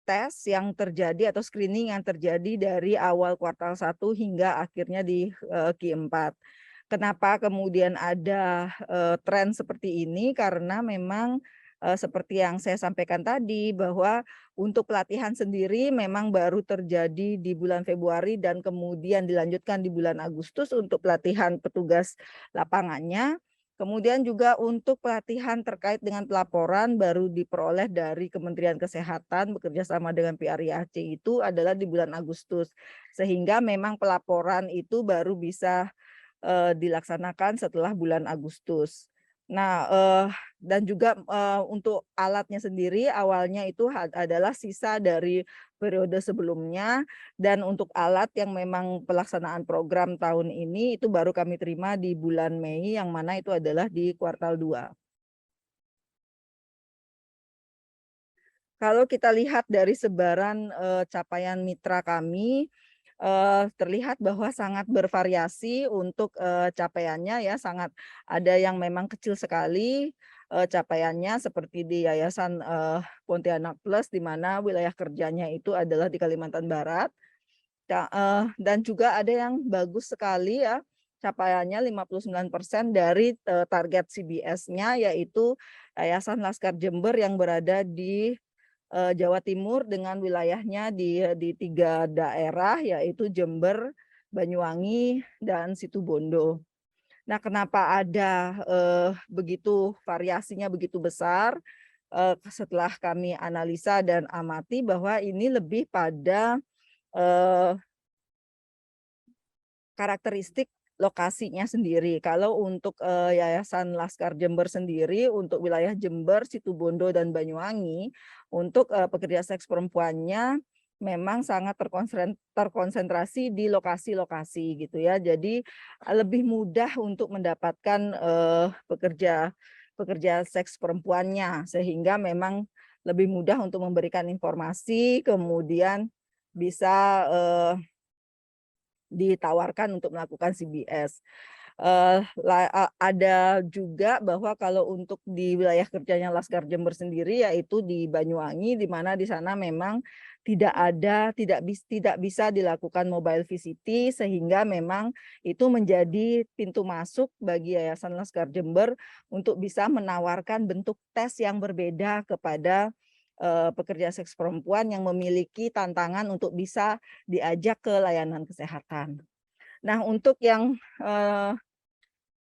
tes yang terjadi atau screening yang terjadi dari awal kuartal 1 hingga akhirnya di Q4. Kenapa kemudian ada tren seperti ini? Karena memang seperti yang saya sampaikan tadi, bahwa untuk pelatihan sendiri memang baru terjadi di bulan Februari dan kemudian dilanjutkan di bulan Agustus untuk pelatihan petugas lapangannya. Kemudian juga untuk pelatihan terkait dengan pelaporan baru diperoleh dari Kementerian Kesehatan bekerja sama dengan PRIAC itu adalah di bulan Agustus. Sehingga memang pelaporan itu baru bisa dilaksanakan setelah bulan Agustus. Nah, dan juga untuk alatnya sendiri awalnya itu adalah sisa dari periode sebelumnya, dan untuk alat yang memang pelaksanaan program tahun ini itu baru kami terima di bulan Mei, yang mana itu adalah di kuartal 2. Kalau kita lihat dari sebaran capaian mitra kami, terlihat bahwa sangat bervariasi untuk capaiannya ya, sangat ada yang memang kecil sekali capaiannya seperti di Yayasan Pontianak Plus, di mana wilayah kerjanya itu adalah di Kalimantan Barat. Dan juga ada yang bagus sekali ya, capaiannya 59% dari target CBS-nya, yaitu Yayasan Laskar Jember yang berada di Jawa Timur dengan wilayahnya di 3 daerah, yaitu Jember, Banyuwangi, dan Situbondo. Nah, kenapa ada begitu variasinya begitu besar? Setelah kami analisa dan amati bahwa ini lebih pada karakteristik lokasinya sendiri. Kalau untuk Yayasan Laskar Jember sendiri, untuk wilayah Jember, Situbondo, dan Banyuwangi, untuk pekerja seks perempuannya memang sangat terkonsentrasi di lokasi-lokasi gitu ya. Jadi lebih mudah untuk mendapatkan pekerja seks perempuannya, sehingga memang lebih mudah untuk memberikan informasi, kemudian bisa ditawarkan untuk melakukan CBS. Ada juga bahwa kalau untuk di wilayah kerjanya Laskar Jember sendiri, yaitu di Banyuwangi, di mana di sana memang tidak bisa dilakukan mobile VCT, sehingga memang itu menjadi pintu masuk bagi Yayasan Laskar Jember untuk bisa menawarkan bentuk tes yang berbeda kepada pekerja seks perempuan yang memiliki tantangan untuk bisa diajak ke layanan kesehatan. Nah, untuk yang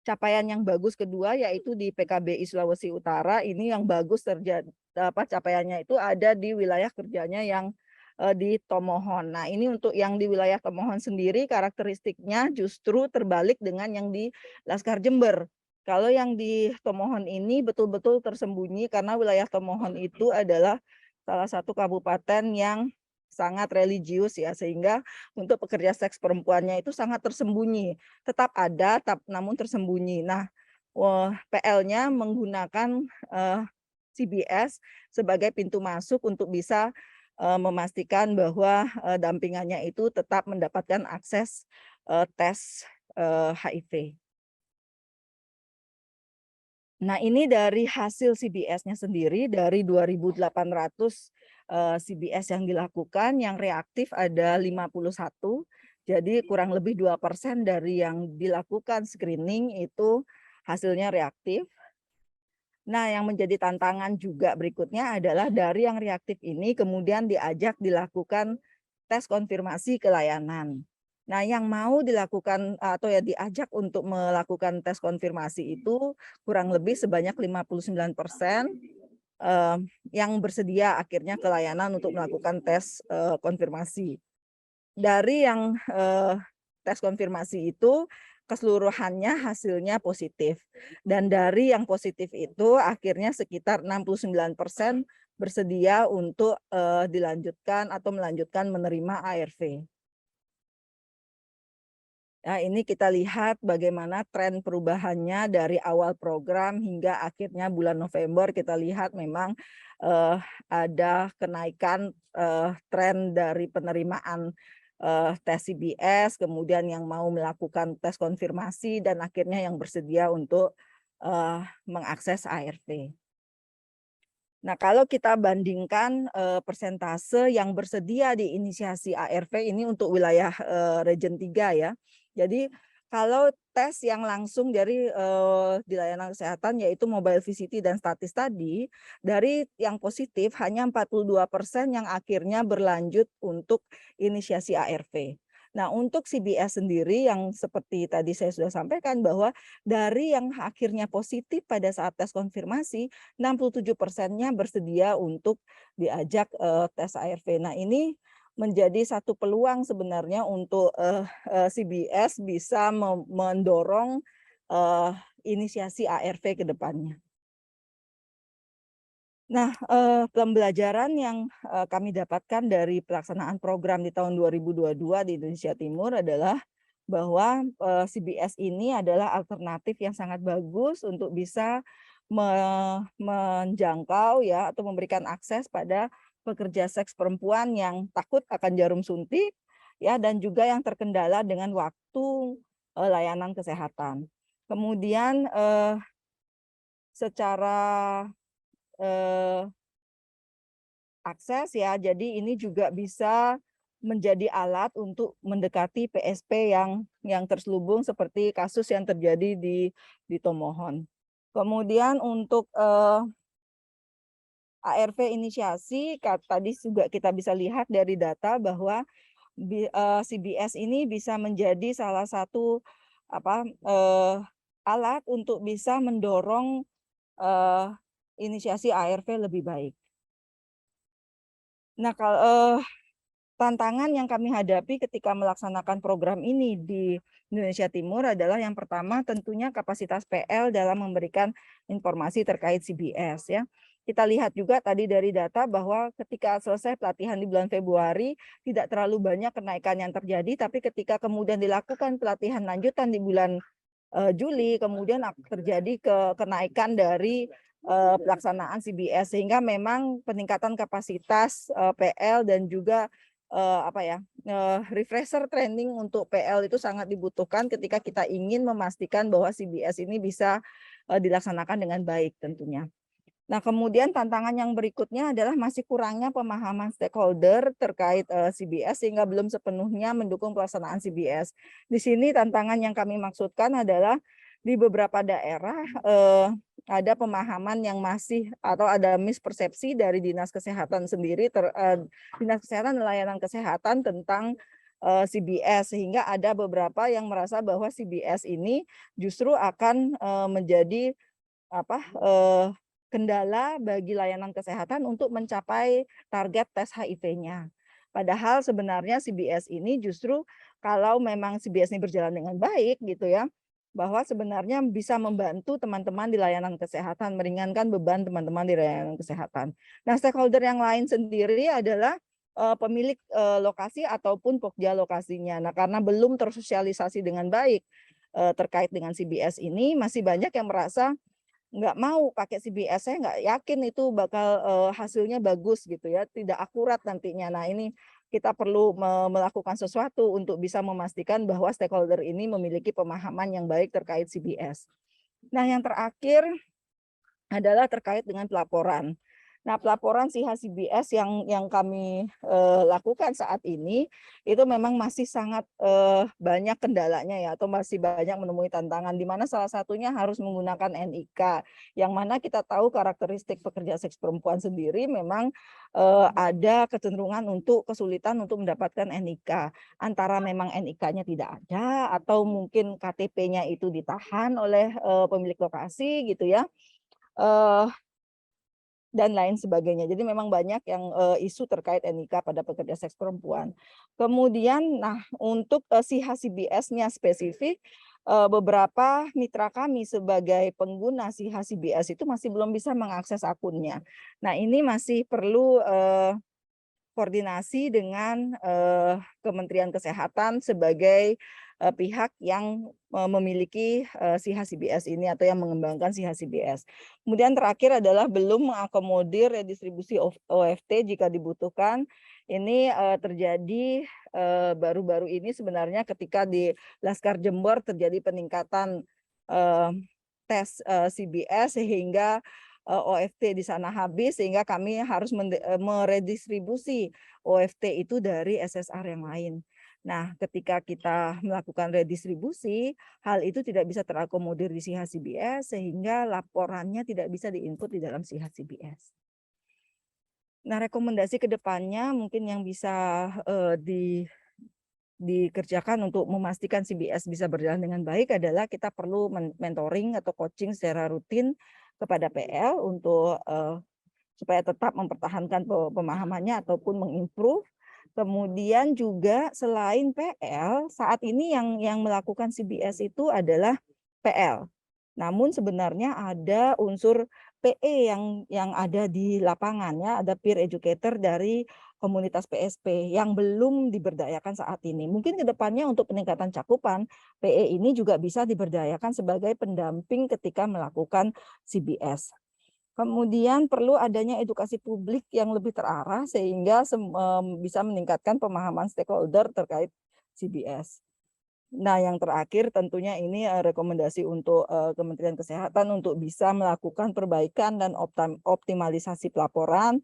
capaian yang bagus kedua, yaitu di PKBI Sulawesi Utara, ini yang bagus terjadi capaiannya itu ada di wilayah kerjanya yang di Tomohon. Nah, ini untuk yang di wilayah Tomohon sendiri karakteristiknya justru terbalik dengan yang di Laskar Jember. Kalau yang di Tomohon ini betul-betul tersembunyi, karena wilayah Tomohon itu adalah salah satu kabupaten yang sangat religius ya, sehingga untuk pekerja seks perempuannya itu sangat tersembunyi. Tetap ada, namun tersembunyi. Nah, PL-nya menggunakan CBS sebagai pintu masuk untuk bisa memastikan bahwa dampingannya itu tetap mendapatkan akses tes HIV. Nah, ini dari hasil CBS-nya sendiri, dari 2.800 CBS yang dilakukan, yang reaktif ada 51, jadi kurang lebih 2% dari yang dilakukan screening itu hasilnya reaktif. Nah, yang menjadi tantangan juga berikutnya adalah dari yang reaktif ini kemudian diajak dilakukan tes konfirmasi kelayanan. Nah, yang mau dilakukan atau ya diajak untuk melakukan tes konfirmasi itu kurang lebih sebanyak 59% yang bersedia akhirnya ke layanan untuk melakukan tes konfirmasi. Dari yang tes konfirmasi itu keseluruhannya hasilnya positif. Dan dari yang positif itu akhirnya sekitar 69% bersedia untuk dilanjutkan atau melanjutkan menerima ARV. Nah, ini kita lihat bagaimana tren perubahannya dari awal program hingga akhirnya bulan November. Kita lihat memang ada kenaikan tren dari penerimaan tes CBS, kemudian yang mau melakukan tes konfirmasi, dan akhirnya yang bersedia untuk mengakses ARV. Nah, kalau kita bandingkan persentase yang bersedia diinisiasi ARV ini untuk wilayah Region 3 ya. Jadi kalau tes yang langsung dari di layanan kesehatan yaitu mobile VCT dan statis tadi, dari yang positif hanya 42% yang akhirnya berlanjut untuk inisiasi ARV. Nah, untuk CBS sendiri yang seperti tadi saya sudah sampaikan bahwa dari yang akhirnya positif pada saat tes konfirmasi, 67%-nya bersedia untuk diajak tes ARV. Nah, ini menjadi satu peluang sebenarnya untuk CBS bisa mendorong inisiasi ARV ke depannya. Nah, pembelajaran yang kami dapatkan dari pelaksanaan program di tahun 2022 di Indonesia Timur adalah bahwa CBS ini adalah alternatif yang sangat bagus untuk bisa menjangkau ya atau memberikan akses pada pekerja seks perempuan yang takut akan jarum suntik ya, dan juga yang terkendala dengan waktu layanan kesehatan. Kemudian secara akses ya, jadi ini juga bisa menjadi alat untuk mendekati PSP yang terselubung seperti kasus yang terjadi di Tomohon. Kemudian untuk ARV inisiasi, tadi juga kita bisa lihat dari data bahwa CBS ini bisa menjadi salah satu alat untuk bisa mendorong inisiasi ARV lebih baik. Nah, kalau tantangan yang kami hadapi ketika melaksanakan program ini di Indonesia Timur adalah yang pertama tentunya kapasitas PL dalam memberikan informasi terkait CBS ya. Kita lihat juga tadi dari data bahwa ketika selesai pelatihan di bulan Februari tidak terlalu banyak kenaikan yang terjadi, tapi ketika kemudian dilakukan pelatihan lanjutan di bulan Juli kemudian terjadi kenaikan dari pelaksanaan CBS, sehingga memang peningkatan kapasitas PL dan juga refresher training untuk PL itu sangat dibutuhkan ketika kita ingin memastikan bahwa CBS ini bisa dilaksanakan dengan baik tentunya. Nah, kemudian tantangan yang berikutnya adalah masih kurangnya pemahaman stakeholder terkait CBS sehingga belum sepenuhnya mendukung pelaksanaan CBS. Di sini tantangan yang kami maksudkan adalah di beberapa daerah ada pemahaman yang masih atau ada mispersepsi dari Dinas Kesehatan sendiri, Dinas Kesehatan dan Layanan Kesehatan tentang CBS, sehingga ada beberapa yang merasa bahwa CBS ini justru akan menjadi kendala bagi layanan kesehatan untuk mencapai target tes HIV-nya. Padahal sebenarnya CBS ini justru kalau memang CBS ini berjalan dengan baik gitu ya, bahwa sebenarnya bisa membantu teman-teman di layanan kesehatan, meringankan beban teman-teman di layanan kesehatan. Nah, stakeholder yang lain sendiri adalah pemilik lokasi ataupun pokja lokasinya. Nah, karena belum tersosialisasi dengan baik terkait dengan CBS ini, masih banyak yang merasa nggak mau pakai CBS, saya nggak yakin itu bakal hasilnya bagus gitu ya, tidak akurat nantinya. Nah ini kita perlu melakukan sesuatu untuk bisa memastikan bahwa stakeholder ini memiliki pemahaman yang baik terkait CBS. Nah yang terakhir adalah terkait dengan pelaporan. Nah, pelaporan CBS yang kami lakukan saat ini itu memang masih sangat banyak kendalanya ya, atau masih banyak menemui tantangan, di mana salah satunya harus menggunakan NIK, yang mana kita tahu karakteristik pekerja seks perempuan sendiri memang ada kecenderungan untuk kesulitan untuk mendapatkan NIK, antara memang NIK-nya tidak ada atau mungkin KTP-nya itu ditahan oleh pemilik lokasi gitu ya. Dan lain sebagainya. Jadi memang banyak yang isu terkait NIK pada pekerja seks perempuan. Kemudian, nah untuk CBS-nya spesifik, beberapa mitra kami sebagai pengguna CBS itu masih belum bisa mengakses akunnya. Nah ini masih perlu koordinasi dengan Kementerian Kesehatan sebagai pihak yang memiliki CBS ini atau yang mengembangkan CBS. Kemudian terakhir adalah belum mengakomodir redistribusi OFT jika dibutuhkan. Ini terjadi baru-baru ini sebenarnya ketika di Laskar Jember terjadi peningkatan tes CBS sehingga OFT di sana habis, sehingga kami harus meredistribusi OFT itu dari SSR yang lain. Nah, ketika kita melakukan redistribusi, hal itu tidak bisa terakomodir di CBS, sehingga laporannya tidak bisa diinput di dalam CBS. Nah, rekomendasi ke depannya mungkin yang bisa dikerjakan untuk memastikan CBS bisa berjalan dengan baik adalah kita perlu mentoring atau coaching secara rutin kepada PL untuk supaya tetap mempertahankan pemahamannya ataupun mengimprove. Kemudian juga selain PL, saat ini yang melakukan CBS itu adalah PL. Namun sebenarnya ada unsur PE yang ada di lapangan ya, ada peer educator dari komunitas PSP yang belum diberdayakan saat ini. Mungkin ke depannya untuk peningkatan cakupan, PE ini juga bisa diberdayakan sebagai pendamping ketika melakukan CBS. Kemudian perlu adanya edukasi publik yang lebih terarah sehingga bisa meningkatkan pemahaman stakeholder terkait CBS. Nah, yang terakhir tentunya ini rekomendasi untuk Kementerian Kesehatan untuk bisa melakukan perbaikan dan optimalisasi pelaporan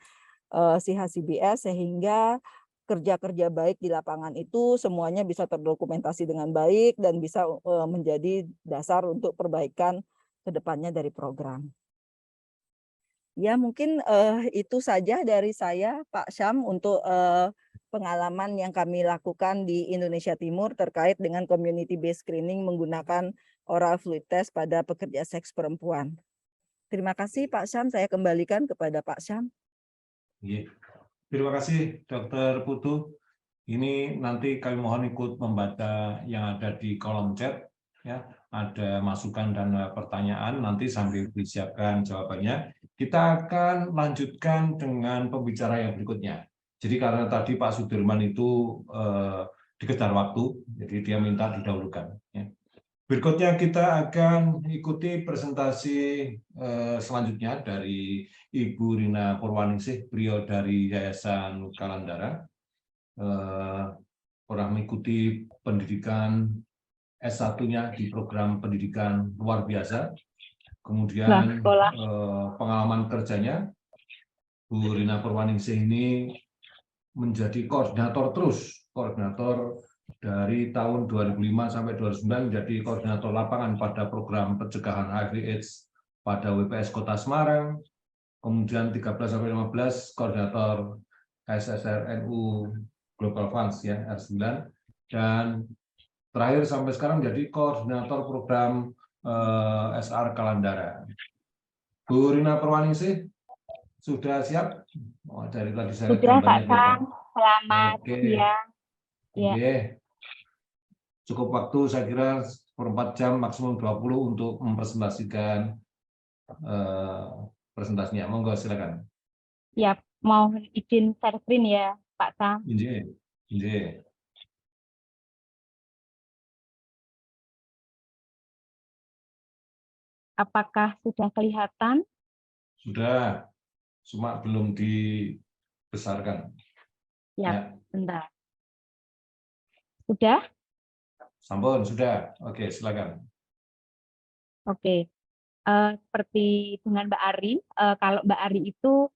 CBS sehingga kerja-kerja baik di lapangan itu semuanya bisa terdokumentasi dengan baik dan bisa menjadi dasar untuk perbaikan ke depannya dari program. Ya, mungkin itu saja dari saya, Pak Syam, untuk pengalaman yang kami lakukan di Indonesia Timur terkait dengan community based screening menggunakan oral fluid test pada pekerja seks perempuan. Terima kasih Pak Syam, saya kembalikan kepada Pak Syam. Terima kasih Dr. Putu. Ini nanti kami mohon ikut membaca yang ada di kolom chat. Ya, ada masukan dan pertanyaan, nanti sambil disiapkan jawabannya. Kita akan lanjutkan dengan pembicara yang berikutnya. Jadi karena tadi Pak Sudirman itu dikejar waktu, jadi dia minta didahulukan. Ya. Berikutnya kita akan ikuti presentasi selanjutnya dari Ibu Rina Purwaningsih, beliau dari Yayasan Kalandara. Pernah mengikuti pendidikan S1-nya di program pendidikan luar biasa. Kemudian pengalaman kerjanya, Bu Rina Purwaningsih ini menjadi koordinator dari tahun 2005 sampai 2009 menjadi koordinator lapangan pada program pencegahan HIV/AIDS pada WPS Kota Semarang. Kemudian 13 sampai 15 koordinator SSRNU Global Funds ya R9, dan terakhir sampai sekarang menjadi koordinator program SR Kalandara. Bu Rina Purwaningsih sudah siap? Oh, dari tadi saya sudah Pak Sam, selamat siang. Ya. Cukup waktu saya kira 4 jam maksimum 20 untuk mempresentasikan presentasinya. Monggo silakan. Ya, mau izin share screen ya Pak Sam. Iya. Apakah sudah kelihatan? Sudah, cuma belum dibesarkan. Ya, bentar. Sudah? Sampun, sudah. Oke, silakan. Oke. Seperti dengan Mbak Ari, kalau Mbak Ari itu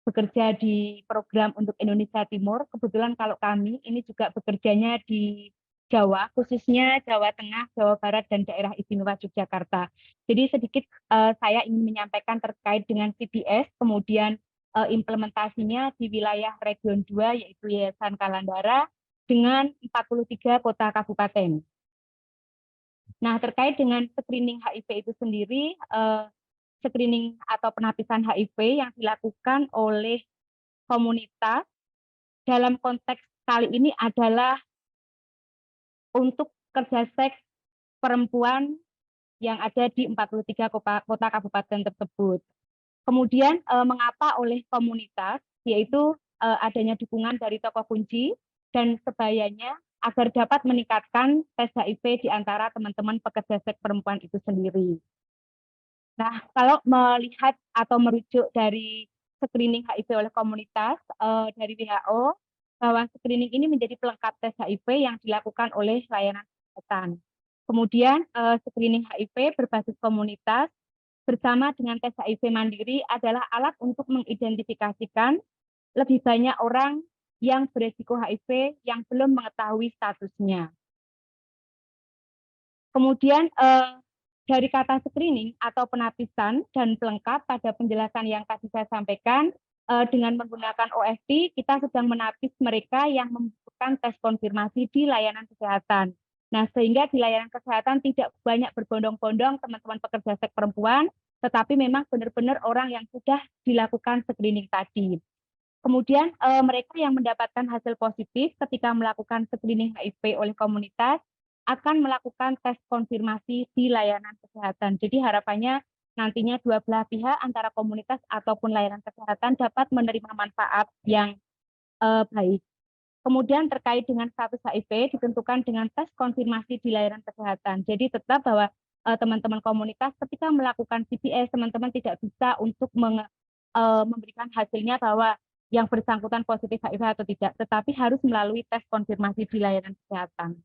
bekerja di program untuk Indonesia Timur, kebetulan kalau kami ini juga bekerjanya di Jawa, khususnya Jawa Tengah, Jawa Barat, dan daerah istimewa Yogyakarta. Jadi sedikit saya ingin menyampaikan terkait dengan CPS, kemudian implementasinya di wilayah Region 2, yaitu Yayasan Kalandara, dengan 43 kota kabupaten. Nah, terkait dengan screening HIV itu sendiri, screening atau penapisan HIV yang dilakukan oleh komunitas dalam konteks kali ini adalah untuk kerja seks perempuan yang ada di 43 kota kabupaten tersebut. Kemudian mengapa oleh komunitas, yaitu adanya dukungan dari tokoh kunci dan sebayanya agar dapat meningkatkan tes HIV di antara teman-teman pekerja seks perempuan itu sendiri. Nah, kalau melihat atau merujuk dari screening HIV oleh komunitas dari WHO, bahwa screening ini menjadi pelengkap tes HIV yang dilakukan oleh layanan kesehatan. Kemudian screening HIV berbasis komunitas bersama dengan tes HIV mandiri adalah alat untuk mengidentifikasikan lebih banyak orang yang beresiko HIV yang belum mengetahui statusnya. Kemudian dari kata screening atau penapisan dan pelengkap pada penjelasan yang tadi saya sampaikan, dengan menggunakan OST, kita sedang menapis mereka yang membutuhkan tes konfirmasi di layanan kesehatan. Nah, sehingga di layanan kesehatan tidak banyak berbondong-bondong teman-teman pekerja seks perempuan, tetapi memang benar-benar orang yang sudah dilakukan screening tadi. Kemudian mereka yang mendapatkan hasil positif ketika melakukan screening HIV oleh komunitas akan melakukan tes konfirmasi di layanan kesehatan. Jadi harapannya nantinya dua belah pihak antara komunitas ataupun layanan kesehatan dapat menerima manfaat yang baik. Kemudian terkait dengan status HIV ditentukan dengan tes konfirmasi di layanan kesehatan. Jadi tetap bahwa teman-teman komunitas ketika melakukan CPS, teman-teman tidak bisa untuk memberikan hasilnya bahwa yang bersangkutan positif HIV atau tidak, tetapi harus melalui tes konfirmasi di layanan kesehatan.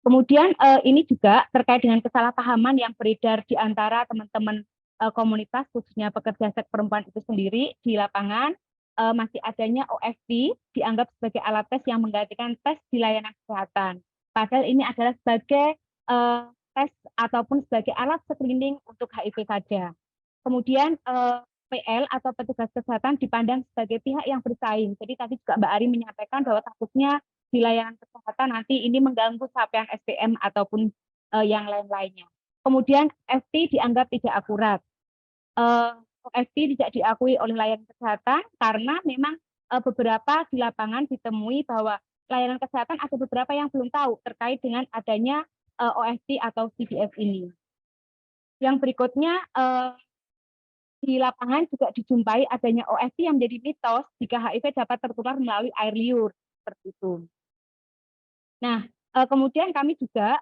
Kemudian ini juga terkait dengan kesalahpahaman yang beredar di antara teman-teman komunitas, khususnya pekerja seks perempuan itu sendiri di lapangan, masih adanya OST dianggap sebagai alat tes yang menggantikan tes di layanan kesehatan. Padahal ini adalah sebagai tes ataupun sebagai alat screening untuk HIV saja. Kemudian PL atau petugas kesehatan dipandang sebagai pihak yang bersaing. Jadi tadi juga Mbak Ari menyampaikan bahwa takutnya di layanan kesehatan nanti ini mengganggu capaian SPM ataupun yang lain-lainnya. Kemudian FT dianggap tidak akurat. FT tidak diakui oleh layanan kesehatan karena memang beberapa di lapangan ditemui bahwa layanan kesehatan ada beberapa yang belum tahu terkait dengan adanya OST atau CPS ini. Yang berikutnya, di lapangan juga dijumpai adanya OST yang menjadi mitos jika HIV dapat tertular melalui air liur, seperti itu. Nah, kemudian kami juga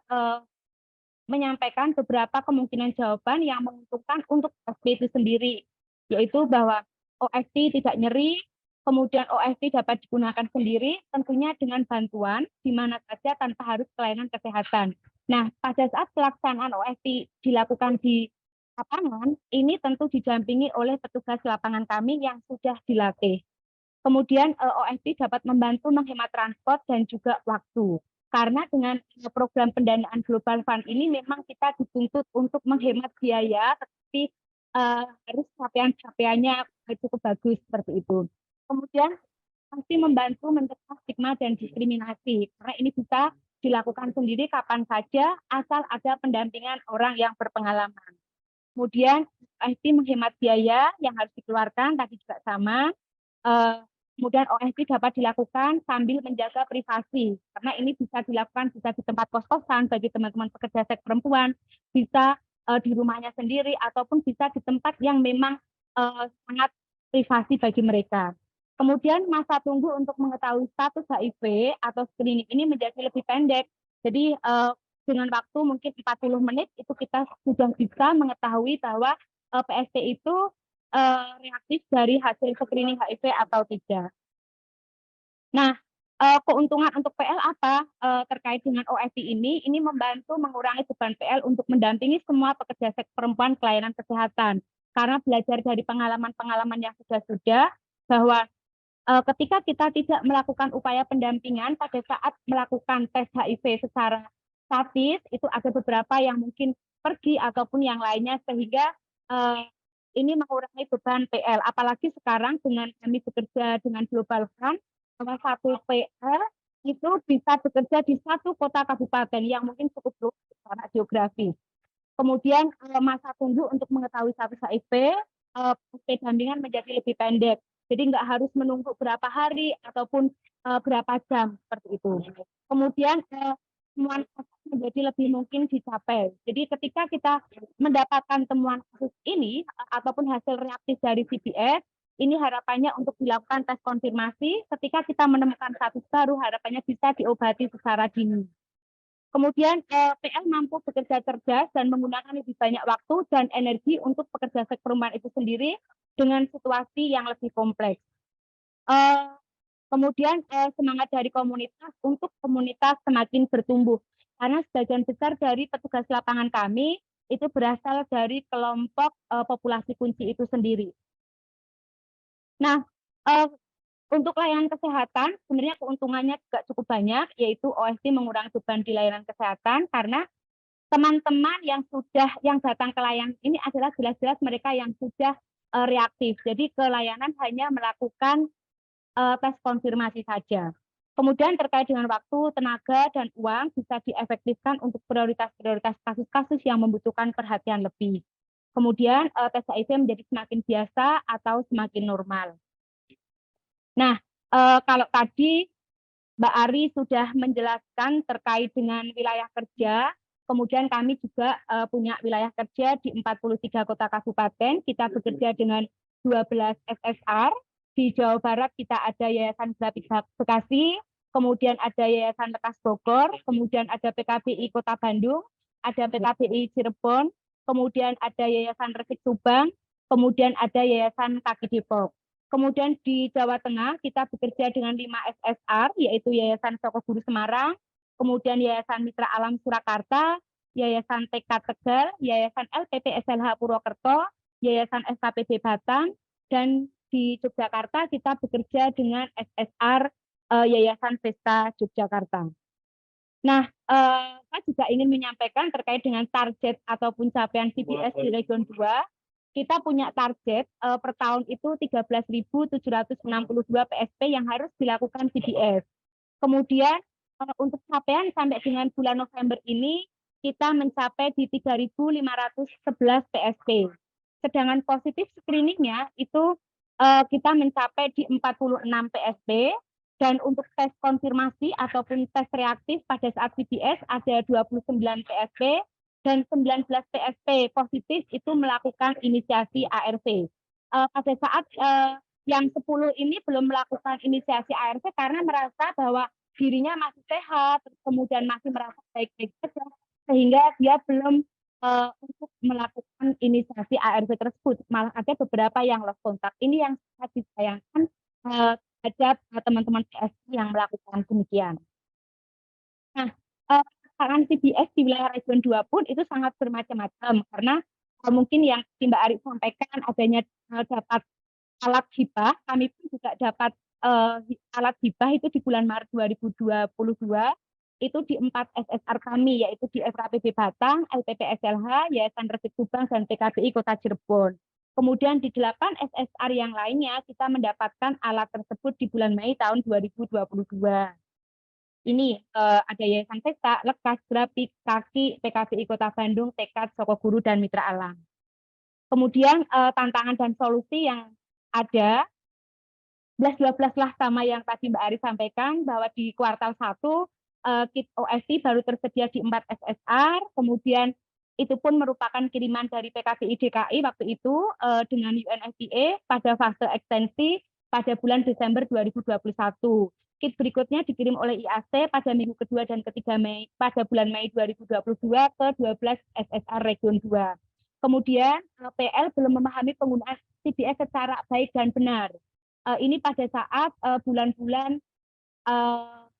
menyampaikan beberapa kemungkinan jawaban yang menguntungkan untuk SP itu sendiri, yaitu bahwa OST tidak nyeri, kemudian OST dapat digunakan sendiri, tentunya dengan bantuan di mana saja tanpa harus pelayanan kesehatan. Nah, pada saat pelaksanaan OST dilakukan di lapangan, ini tentu didampingi oleh petugas lapangan kami yang sudah dilatih. Kemudian OST dapat membantu menghemat transport dan juga waktu. Karena dengan program pendanaan Global Fund ini memang kita dituntut untuk menghemat biaya, tetapi harus capaiannya cukup bagus seperti itu. Kemudian pasti membantu mencegah stigma dan diskriminasi, karena ini bisa dilakukan sendiri kapan saja asal ada pendampingan orang yang berpengalaman. Kemudian OST menghemat biaya yang harus dikeluarkan, tadi juga sama. Kemudian OST dapat dilakukan sambil menjaga privasi, karena ini bisa dilakukan bisa di tempat kos-kosan bagi teman-teman pekerja seks perempuan, bisa di rumahnya sendiri, ataupun bisa di tempat yang memang sangat privasi bagi mereka. Kemudian masa tunggu untuk mengetahui status HIV atau screening ini menjadi lebih pendek. Jadi dengan waktu mungkin 40 menit itu kita sudah bisa mengetahui bahwa PSP itu reaktif dari hasil screening HIV atau tidak. Nah, keuntungan untuk PL apa terkait dengan OFT ini membantu mengurangi beban PL untuk mendampingi semua pekerja seks perempuan pelayanan kesehatan. Karena belajar dari pengalaman-pengalaman yang sudah bahwa ketika kita tidak melakukan upaya pendampingan pada saat melakukan tes HIV secara statis, itu ada beberapa yang mungkin pergi ataupun yang lainnya, sehingga ini mengurangi beban PL. Apalagi sekarang dengan kami bekerja dengan Global Fund, bahwa satu PL itu bisa bekerja di satu kota kabupaten yang mungkin cukup luas secara geografis. Kemudian masa tunggu untuk mengetahui status HIV, pendampingan menjadi lebih pendek. Jadi nggak harus menunggu berapa hari ataupun berapa jam seperti itu. Kemudian temuan kasus menjadi lebih mungkin dicapai. Jadi ketika kita mendapatkan temuan kasus ini ataupun hasil reaktif dari CBS, ini harapannya untuk dilakukan tes konfirmasi. Ketika kita menemukan status baru, harapannya bisa diobati secara dini. Kemudian PL mampu bekerja cerdas dan menggunakan lebih banyak waktu dan energi untuk pekerja seks perempuan itu sendiri dengan situasi yang lebih kompleks. Kemudian semangat dari komunitas untuk komunitas semakin bertumbuh. Karena sebagian besar dari petugas lapangan kami itu berasal dari kelompok populasi kunci itu sendiri. Nah, untuk layanan kesehatan, sebenarnya keuntungannya juga cukup banyak, yaitu OFT mengurangi beban di layanan kesehatan, karena teman-teman yang datang ke layanan ini adalah jelas-jelas mereka yang sudah reaktif. Jadi ke layanan hanya melakukan tes konfirmasi saja. Kemudian terkait dengan waktu, tenaga, dan uang bisa diefektifkan untuk prioritas-prioritas kasus-kasus yang membutuhkan perhatian lebih. Kemudian tes HIV menjadi semakin biasa atau semakin normal. Nah, kalau tadi Mbak Ari sudah menjelaskan terkait dengan wilayah kerja, kemudian kami juga punya wilayah kerja di 43 kota kabupaten, kita bekerja dengan 12 SSR, di Jawa Barat kita ada Yayasan Grafik Bekasi, kemudian ada Yayasan Lekas Bogor, kemudian ada PKBI Kota Bandung, ada PKBI Cirebon, kemudian ada Yayasan Resik Subang, kemudian ada Yayasan Kaki Depok. Kemudian di Jawa Tengah kita bekerja dengan 5 SSR, yaitu Yayasan Sokoguru Semarang, kemudian Yayasan Mitra Alam Surakarta, Yayasan TK Tegal, Yayasan LPP SLH Purwokerto, Yayasan SKPD Batang, dan di Yogyakarta kita bekerja dengan SSR Yayasan Vesta Yogyakarta. Nah, saya juga ingin menyampaikan terkait dengan target ataupun capaian CBS di Region 2. Kita punya target per tahun itu 13.762 PSP yang harus dilakukan CBS. Kemudian untuk capaian sampai dengan bulan November ini kita mencapai di 3.511 PSP. Sedangkan positif screeningnya itu kita mencapai di 46 PSP. Dan untuk tes konfirmasi ataupun tes reaktif pada saat CBS ada 29 PSP. Dan 19 PSP positif itu melakukan inisiasi ARV. Pada saat yang 10 ini belum melakukan inisiasi ARV karena merasa bahwa dirinya masih sehat, kemudian masih merasa baik-baik saja, sehingga dia belum untuk melakukan inisiasi ARV tersebut. Malah ada beberapa yang lost kontak. Ini yang sangat disayangkan terhadap teman-teman PSP yang melakukan demikian. Nah, sasaran CBS di wilayah Region 2 pun itu sangat bermacam-macam karena mungkin yang Mbak Ari sampaikan adanya dapat alat hibah, kami pun juga dapat alat hibah itu di bulan Maret 2022 itu di 4 SSR kami, yaitu di FKPB Batang, LPP SLH, Yayasan Resik Subang, dan PKBI Kota Cirebon. Kemudian di 8 SSR yang lainnya kita mendapatkan alat tersebut di bulan Mei tahun 2022. Ini ada Yayasan Vesta, Lekas, Grafik, Kaki, PKBI Kota Bandung, Tekad, Sokoguru, dan Mitra Alam. Kemudian tantangan dan solusi yang ada, 11-12 lah sama yang tadi Mbak Ari sampaikan, bahwa di kuartal 1, kit OFT baru tersedia di 4 SSR, kemudian itu pun merupakan kiriman dari PKBI DKI waktu itu dengan UNFPA pada fase ekstensi pada bulan Desember 2021. kit berikutnya dikirim oleh IAC pada minggu kedua dan ketiga Mei pada bulan Mei 2022 ke 12 SSR Region 2. Kemudian PL belum memahami penggunaan CPS secara baik dan benar. Ini pada saat bulan-bulan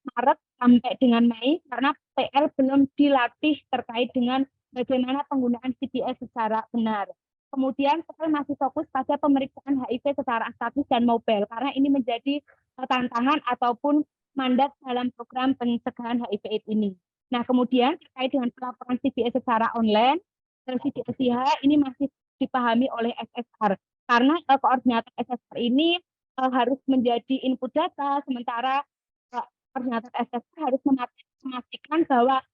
Maret sampai dengan Mei, karena PL belum dilatih terkait dengan bagaimana penggunaan CPS secara benar. Kemudian PL masih fokus pada pemeriksaan HIV secara statis dan mobile, karena ini menjadi tantangan ataupun mandat dalam program pencegahan HIV/AIDS ini. Nah, kemudian terkait dengan pelaporan CPS secara online, CDSIH ini masih dipahami oleh SSR, karena koordinator SSR ini harus menjadi input data, sementara koordinator SSR harus memastikan bahwa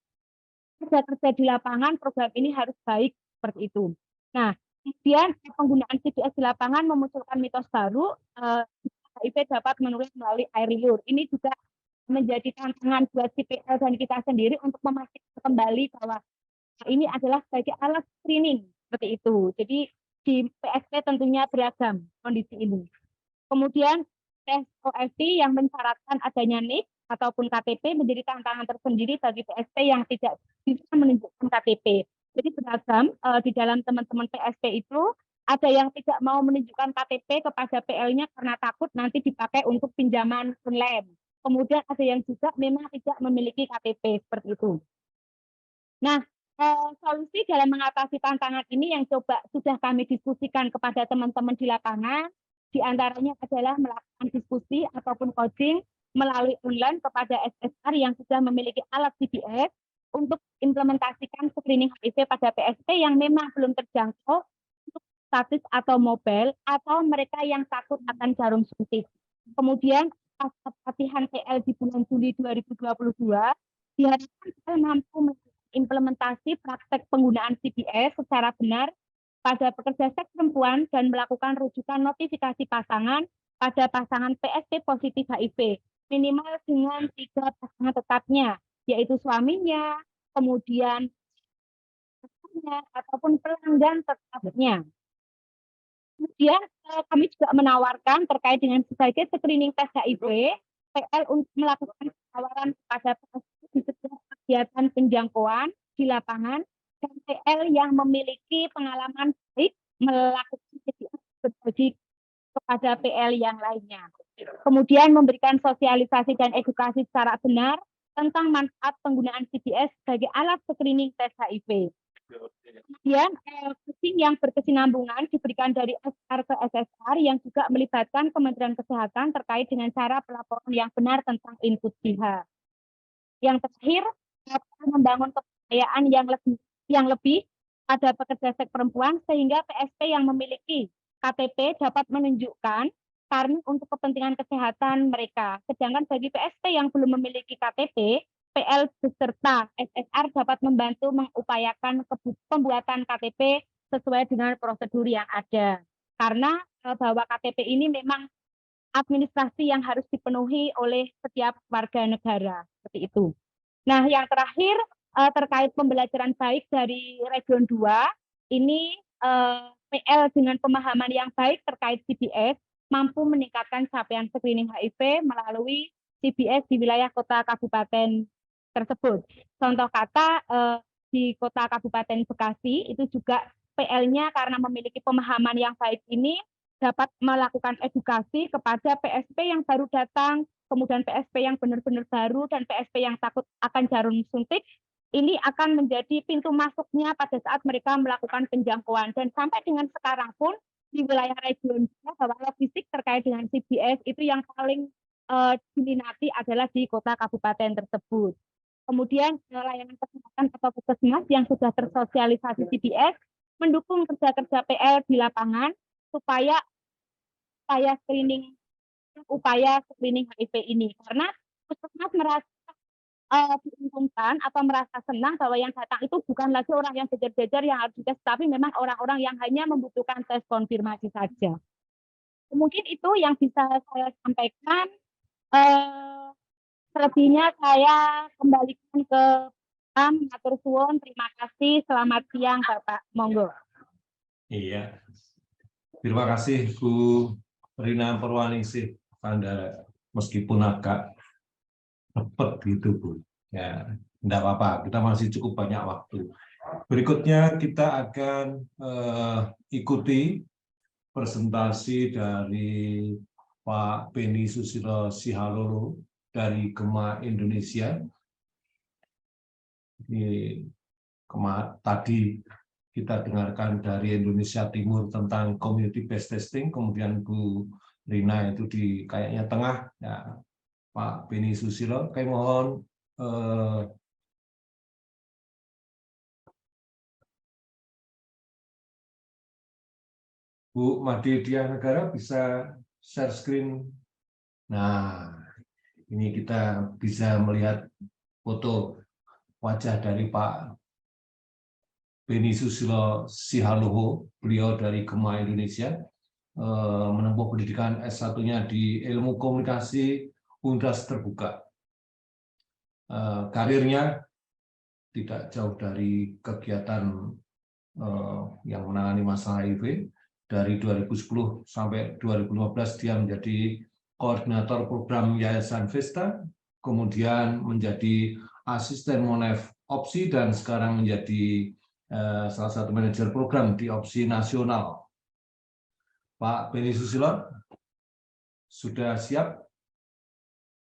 kerja-kerja di lapangan program ini harus baik seperti itu. Nah, kemudian penggunaan CPS di lapangan memunculkan mitos baru, HIV dapat menular melalui air liur. Ini juga menjadi tantangan buat CPL dan kita sendiri untuk memastikan kembali bahwa ini adalah sebagai alat screening seperti itu. Jadi di PSP tentunya beragam kondisi ini. Kemudian tes OFT yang mensyaratkan adanya NIK ataupun KTP menjadi tantangan tersendiri bagi PSP yang tidak bisa menunjukkan KTP. Jadi beragam di dalam teman-teman PSP itu ada yang tidak mau menunjukkan KTP kepada PL-nya karena takut nanti dipakai untuk pinjaman online. Kemudian ada yang juga memang tidak memiliki KTP seperti itu. Nah, solusi dalam mengatasi tantangan ini yang coba sudah kami diskusikan kepada teman-teman di lapangan, diantaranya adalah melakukan diskusi ataupun coaching melalui online kepada SSR yang sudah memiliki alat CPS untuk implementasikan screening HIV pada PSP yang memang belum terjangkau untuk statis atau mobile, atau mereka yang takut akan jarum suntik. Kemudian pelatihan PL di bulan Juli 2022 diharapkan PL mampu implementasi praktek penggunaan CPS secara benar pada pekerja seks perempuan dan melakukan rujukan notifikasi pasangan pada pasangan PSP positif HIV minimal dengan 3 pasangan tetapnya, yaitu suaminya, kemudian ataupun pelanggan tetapnya. Kemudian kami juga menawarkan terkait dengan sebagai screening tes HIV, PL untuk melakukan penawaran kepada PSP di setiap kegiatan penjangkauan di lapangan, dan PL yang memiliki pengalaman baik melakukan CPS berbagi kepada PL yang lainnya. Kemudian memberikan sosialisasi dan edukasi secara benar tentang manfaat penggunaan CPS sebagai alat screening tes HIV. Kemudian coaching yang berkesinambungan diberikan dari SR ke SSR yang juga melibatkan Kementerian Kesehatan terkait dengan cara pelaporan yang benar tentang input jihad. Yang terakhir, membangun kepercayaan yang lebih pada pekerja seks perempuan sehingga PSP yang memiliki KTP dapat menunjukkan karena untuk kepentingan kesehatan mereka. Sedangkan bagi PSP yang belum memiliki KTP, PL beserta SSR dapat membantu mengupayakan pembuatan KTP sesuai dengan prosedur yang ada. Karena bahwa KTP ini memang administrasi yang harus dipenuhi oleh setiap warga negara, seperti itu. Nah, yang terakhir terkait pembelajaran baik dari Region 2, ini PL dengan pemahaman yang baik terkait CPS mampu meningkatkan capaian screening HIV melalui CPS di wilayah kota kabupaten tersebut. Contoh kata di kota Kabupaten Bekasi itu juga PL-nya karena memiliki pemahaman yang baik ini dapat melakukan edukasi kepada PSP yang baru datang, kemudian PSP yang benar-benar baru, dan PSP yang takut akan jarum suntik. Ini akan menjadi pintu masuknya pada saat mereka melakukan penjangkauan. Dan sampai dengan sekarang pun di wilayah region bahwa logistik terkait dengan CPS itu yang paling diminati adalah di kota kabupaten tersebut. Kemudian layanan kesehatan atau puskesmas yang sudah tersosialisasi CPS mendukung kerja-kerja PL di lapangan supaya upaya screening HIV ini, karena puskesmas merasa diuntungkan atau merasa senang bahwa yang datang itu bukan lagi orang yang jejer-jejer yang harus dites, tapi memang orang-orang yang hanya membutuhkan tes konfirmasi saja. Mungkin itu yang bisa saya sampaikan. Selebihnya saya kembalikan ke Matur suwun, terima kasih, selamat siang Bapak, monggo. Iya, terima kasih Bu Rina Purwaningsih, Anda meskipun agak cepet gitu Bu. Ya, enggak apa-apa, kita masih cukup banyak waktu. Berikutnya kita akan ikuti presentasi dari Pak Beni Susilo Sihalolo dari Gema Indonesia. Tadi kita dengarkan dari Indonesia Timur tentang community based testing, kemudian Bu Rina itu di kayaknya tengah, ya, Pak Beni Susilo. Kami mohon Bu Made Dianegara bisa share screen. Nah, ini kita bisa melihat foto wajah dari Pak Beni Susilo Sihalolo, beliau dari Gema Indonesia, menempuh pendidikan S1-nya di Ilmu Komunikasi Universitas Terbuka. Karirnya tidak jauh dari kegiatan yang menangani masalah HIV. Dari 2010 sampai 2015 dia menjadi koordinator program Yayasan Vesta, kemudian menjadi asisten Monef Opsi, dan sekarang menjadi salah satu manajer program di Opsi Nasional. Pak Beni Susilo, sudah siap?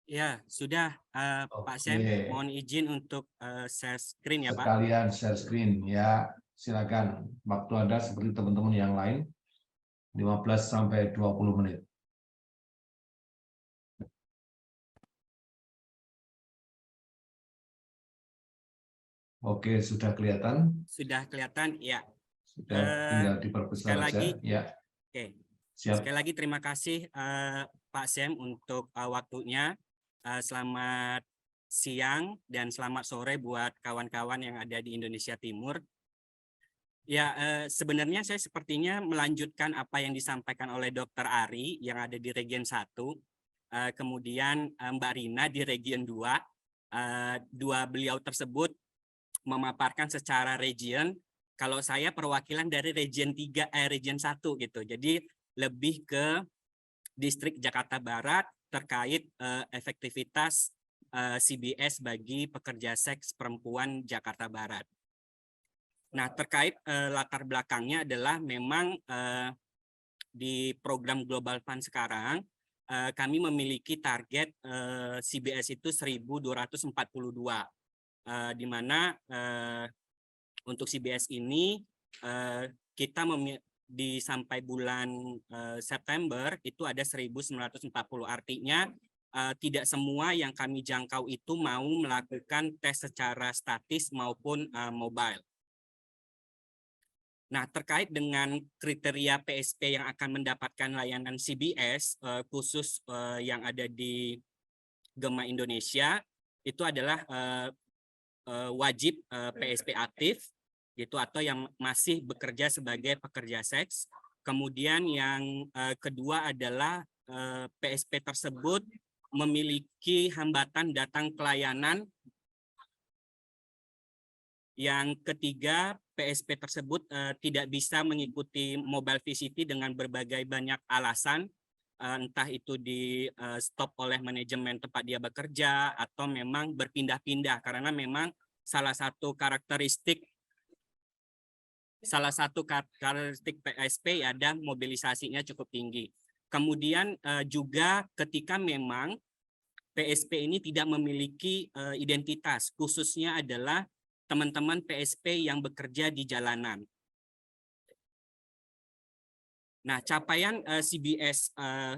Ya, sudah Pak Sam, mohon izin untuk share screen ya Pak. Sekalian share screen ya, silakan. Waktu Anda seperti teman-teman yang lain, 15 sampai 20 menit. Oke, sudah kelihatan? Sudah kelihatan, ya. Sudah, tinggal diperbesar sekali lagi, ya. Oke. Siap. Sekali lagi terima kasih Pak Sam untuk waktunya. Selamat siang dan selamat sore buat kawan-kawan yang ada di Indonesia Timur. Ya, sebenarnya saya sepertinya melanjutkan apa yang disampaikan oleh Dr. Ari yang ada di Region 1, kemudian Mbak Rina di Region 2. Dua beliau tersebut memaparkan secara region, kalau saya perwakilan dari Region 1 gitu. Jadi lebih ke distrik Jakarta Barat terkait efektivitas CBS bagi pekerja seks perempuan Jakarta Barat. Nah, terkait latar belakangnya adalah memang di program Global Fund sekarang kami memiliki target CBS itu 1.242, di mana untuk CBS ini kita di sampai bulan September itu ada 1.940, artinya tidak semua yang kami jangkau itu mau melakukan tes secara statis maupun mobile. Nah, terkait dengan kriteria PSP yang akan mendapatkan layanan CBS, khusus yang ada di Gema Indonesia, itu adalah wajib PSP aktif, gitu, atau yang masih bekerja sebagai pekerja seks. Kemudian yang kedua adalah PSP tersebut memiliki hambatan datang pelayanan. Yang ketiga, PSP tersebut tidak bisa mengikuti mobile VCT dengan berbagai banyak alasan, entah itu di stop oleh manajemen tempat dia bekerja atau memang berpindah-pindah, karena memang salah satu karakteristik PSP ada mobilisasinya cukup tinggi. Kemudian juga ketika memang PSP ini tidak memiliki identitas, khususnya adalah teman-teman PSP yang bekerja di jalanan. Nah, capaian CBS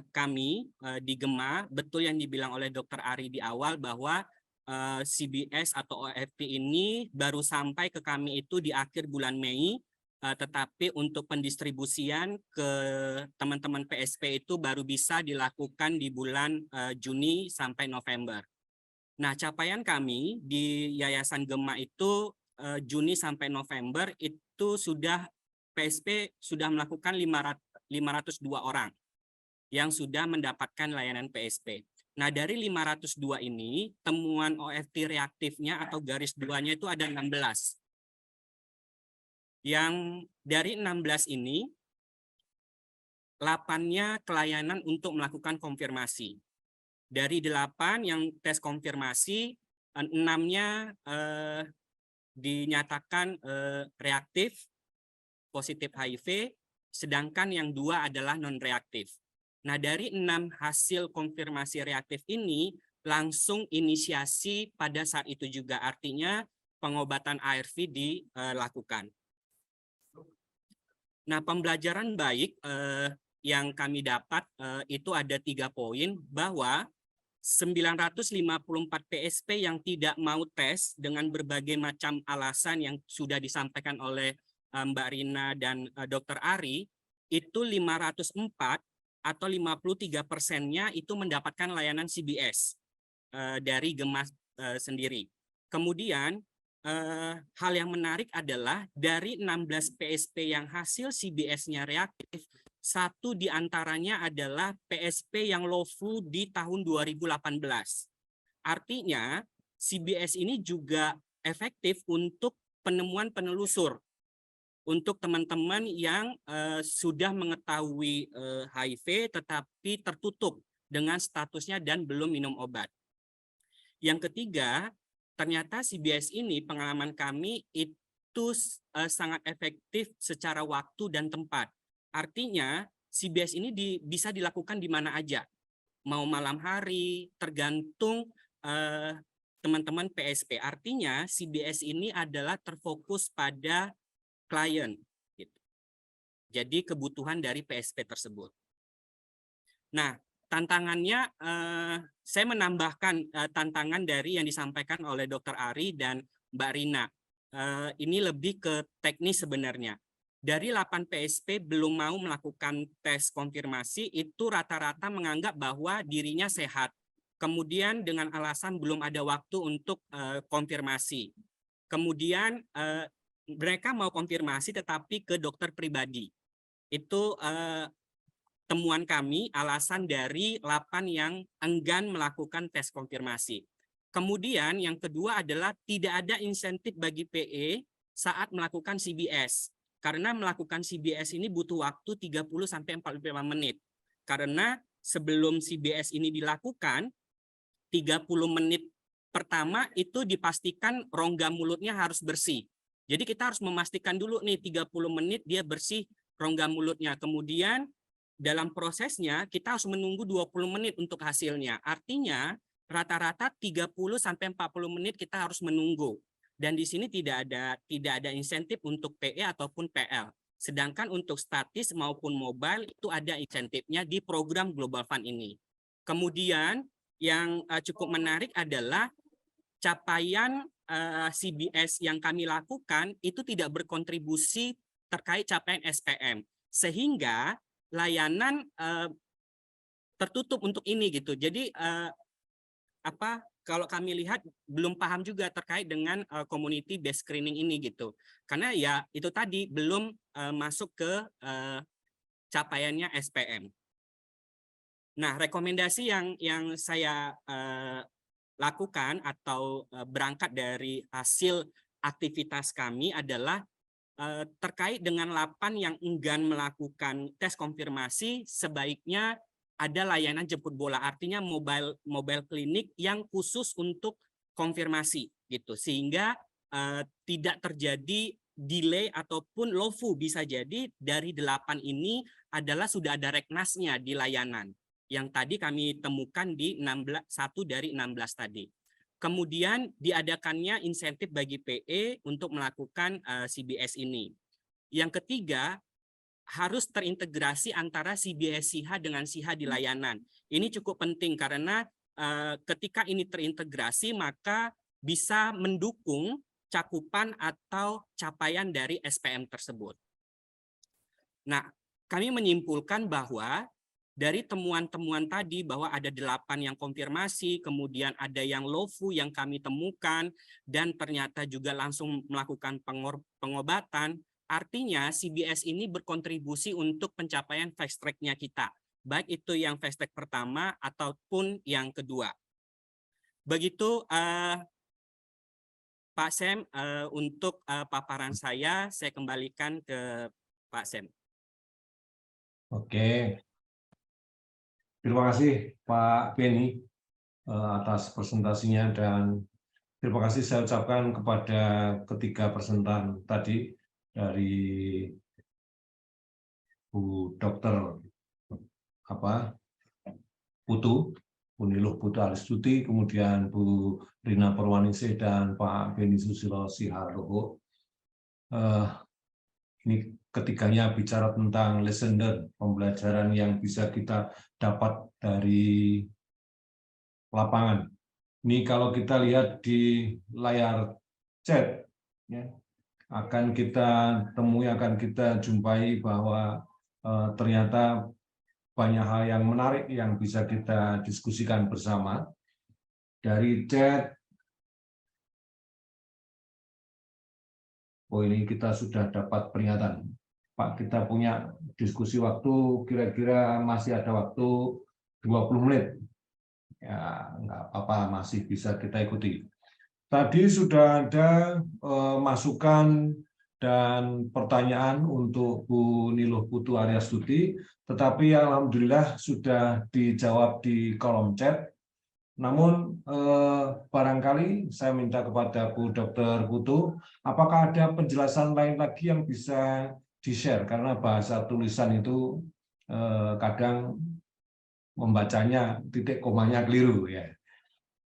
kami di Gema, betul yang dibilang oleh Dr. Ari di awal bahwa CBS atau OFT ini baru sampai ke kami itu di akhir bulan Mei, tetapi untuk pendistribusian ke teman-teman PSP itu baru bisa dilakukan di bulan Juni sampai November. Nah, capaian kami di Yayasan Gema itu Juni sampai November itu sudah PSP sudah melakukan 502 orang yang sudah mendapatkan layanan PSP. Nah, dari 502 ini temuan OFT reaktifnya atau garis 2-nya itu ada 16. Yang dari 16 ini 8-nya kelayanan untuk melakukan konfirmasi. Dari 8 yang tes konfirmasi, 6-nya dinyatakan reaktif, positif HIV, sedangkan yang 2 adalah non-reaktif. Nah, dari 6 hasil konfirmasi reaktif ini, langsung inisiasi pada saat itu juga, artinya pengobatan ARV dilakukan. Nah, pembelajaran baik yang kami dapat itu ada 3 poin, bahwa 954 PSP yang tidak mau tes dengan berbagai macam alasan yang sudah disampaikan oleh Mbak Rina dan Dr. Ari, itu 504 atau 53%-nya itu mendapatkan layanan CBS dari Gemas sendiri. Kemudian hal yang menarik adalah dari 16 PSP yang hasil CBS-nya reaktif, 1 diantaranya adalah PSP yang low flu di tahun 2018. Artinya CBS ini juga efektif untuk penemuan penelusur untuk teman-teman yang sudah mengetahui HIV tetapi tertutup dengan statusnya dan belum minum obat. Yang ketiga, ternyata CBS ini pengalaman kami itu sangat efektif secara waktu dan tempat. Artinya CBS ini bisa dilakukan di mana aja. Mau malam hari, tergantung teman-teman PSP. Artinya CBS ini adalah terfokus pada klien. Gitu. Jadi kebutuhan dari PSP tersebut. Nah, tantangannya, saya menambahkan tantangan dari yang disampaikan oleh Dr. Ari dan Mbak Rina. Ini lebih ke teknis sebenarnya. Dari 8 PSP belum mau melakukan tes konfirmasi, itu rata-rata menganggap bahwa dirinya sehat. Kemudian dengan alasan belum ada waktu untuk konfirmasi. Kemudian mereka mau konfirmasi tetapi ke dokter pribadi. Itu temuan kami, alasan dari 8 yang enggan melakukan tes konfirmasi. Kemudian yang kedua adalah tidak ada insentif bagi PE saat melakukan CBS. Karena melakukan CBS ini butuh waktu 30-45 menit. Karena sebelum CBS ini dilakukan, 30 menit pertama itu dipastikan rongga mulutnya harus bersih. Jadi kita harus memastikan dulu nih 30 menit dia bersih rongga mulutnya. Kemudian dalam prosesnya kita harus menunggu 20 menit untuk hasilnya. Artinya rata-rata 30-40 menit kita harus menunggu. Dan di sini tidak ada insentif untuk PE ataupun PL. Sedangkan untuk statis maupun mobile itu ada insentifnya di program Global Fund ini. Kemudian yang cukup menarik adalah capaian CBS yang kami lakukan itu tidak berkontribusi terkait capaian SPM. Sehingga layanan tertutup untuk ini gitu. Jadi kalau kami lihat belum paham juga terkait dengan community based screening ini gitu. Karena ya itu tadi belum masuk ke capaiannya SPM. Nah, rekomendasi yang saya lakukan atau berangkat dari hasil aktivitas kami adalah terkait dengan 8 yang enggan melakukan tes konfirmasi, sebaiknya ada layanan jemput bola, artinya mobile klinik yang khusus untuk konfirmasi gitu, sehingga tidak terjadi delay ataupun LOFU. Bisa jadi dari 8 ini adalah sudah ada reknasnya di layanan yang tadi kami temukan di 1 dari 16 tadi. Kemudian diadakannya insentif bagi PE untuk melakukan CBS ini. Yang ketiga, harus terintegrasi antara CBS SIHA dengan SIHA di layanan. Ini cukup penting karena ketika ini terintegrasi maka bisa mendukung cakupan atau capaian dari SPM tersebut. Nah, kami menyimpulkan bahwa dari temuan-temuan tadi bahwa ada 8 yang konfirmasi, kemudian ada yang LOFU yang kami temukan, dan ternyata juga langsung melakukan pengobatan, artinya CBS ini berkontribusi untuk pencapaian fast track-nya kita, baik itu yang fast track pertama ataupun yang kedua. Begitu Pak Sem, untuk paparan saya kembalikan ke Pak Sem. Oke. Terima kasih Pak Beni atas presentasinya, dan terima kasih saya ucapkan kepada ketiga presentan tadi dari Bu Dr. Putu, Bu Niluh Putu Aristuti, kemudian Bu Rina Purwaningsih dan Pak Beni Susilo Siharloho. Ini ketiganya bicara tentang lesson learned, pembelajaran yang bisa kita dapat dari lapangan. Ini kalau kita lihat di layar chat, ya, akan kita temui, akan kita jumpai bahwa ternyata banyak hal yang menarik yang bisa kita diskusikan bersama. Dari chat, oh ini kita sudah dapat peringatan. Pak, kita punya diskusi waktu, kira-kira masih ada waktu 20 menit. Ya, nggak apa-apa, masih bisa kita ikuti. Tadi sudah ada masukan dan pertanyaan untuk Bu Niluh Putu Aristuti, tetapi alhamdulillah sudah dijawab di kolom chat. Namun barangkali saya minta kepada Bu Dr. Putu, apakah ada penjelasan lain lagi yang bisa di-share, karena bahasa tulisan itu kadang membacanya titik komanya keliru, ya.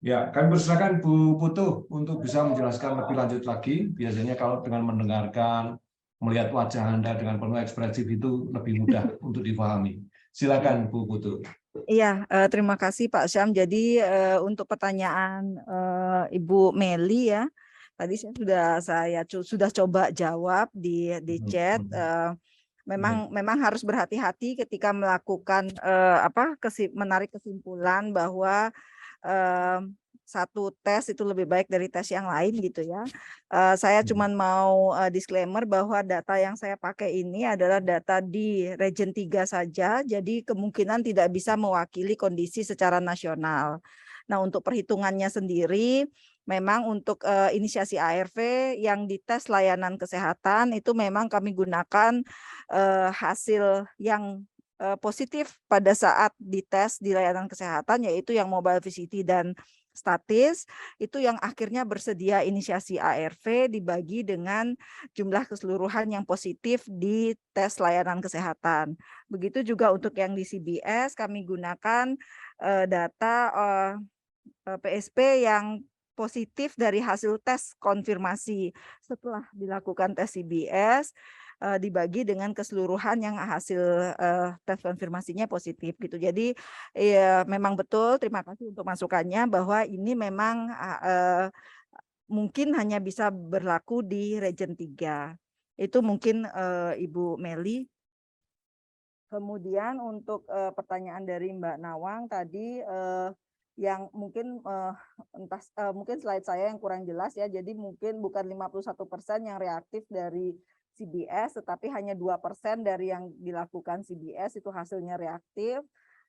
Ya, kami persilakan Bu Putu untuk bisa menjelaskan lebih lanjut lagi. Biasanya kalau dengan mendengarkan, melihat wajah Anda dengan penuh ekspresif itu lebih mudah untuk dipahami. Silakan Bu Putu. Iya, terima kasih Pak Syam. Jadi untuk pertanyaan Ibu Meli ya, tadi saya sudah coba jawab di chat. Memang harus berhati-hati ketika melakukan menarik kesimpulan bahwa satu tes itu lebih baik dari tes yang lain gitu ya. Saya cuma mau disclaimer bahwa data yang saya pakai ini adalah data di Region 3 saja, jadi kemungkinan tidak bisa mewakili kondisi secara nasional. Nah, untuk perhitungannya sendiri, memang untuk inisiasi ARV yang dites layanan kesehatan itu memang kami gunakan hasil yang positif pada saat dites di layanan kesehatan, yaitu yang mobile VCT dan statis, itu yang akhirnya bersedia inisiasi ARV dibagi dengan jumlah keseluruhan yang positif di tes layanan kesehatan. Begitu juga untuk yang di CBS, kami gunakan data PSP yang positif dari hasil tes konfirmasi setelah dilakukan tes CBS, dibagi dengan keseluruhan yang hasil tes konfirmasinya positif gitu. Jadi ya memang betul, terima kasih untuk masukannya bahwa ini memang mungkin hanya bisa berlaku di Region 3. Itu mungkin Ibu Meli. Kemudian untuk pertanyaan dari Mbak Nawang tadi yang mungkin mungkin slide saya yang kurang jelas ya. Jadi mungkin bukan 51% yang reaktif dari CBS, tetapi hanya 2% dari yang dilakukan CBS itu hasilnya reaktif,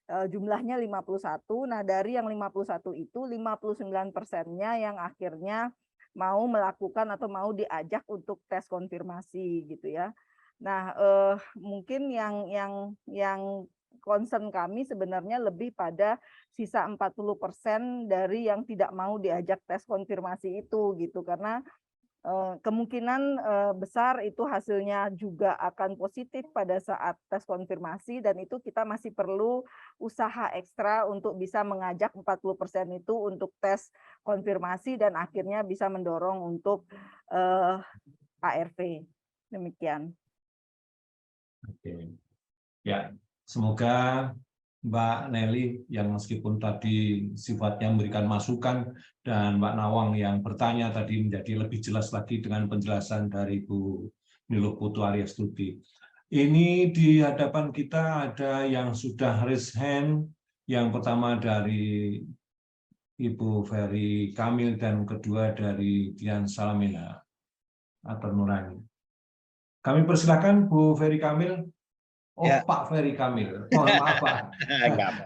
jumlahnya 51. Nah, dari yang 51 itu 59%-nya yang akhirnya mau melakukan atau mau diajak untuk tes konfirmasi gitu ya. Nah, mungkin yang concern kami sebenarnya lebih pada sisa 40% dari yang tidak mau diajak tes konfirmasi itu gitu, karena kemungkinan besar itu hasilnya juga akan positif pada saat tes konfirmasi, dan itu kita masih perlu usaha ekstra untuk bisa mengajak 40% itu untuk tes konfirmasi dan akhirnya bisa mendorong untuk ARV. Demikian. Oke. Ya, semoga Mbak Nelly yang meskipun tadi sifatnya memberikan masukan dan Mbak Nawang yang bertanya tadi menjadi lebih jelas lagi dengan penjelasan dari Bu Niluh Putu Aristuti. Ini di hadapan kita ada yang sudah raise hand. Yang pertama dari Ibu Ferry Kamil dan kedua dari Dian Salamina atau Nurani. Kami persilakan Bu Ferry Kamil. Oh, ya. Pak Ferry Kamil. Mohon maaf, Pak.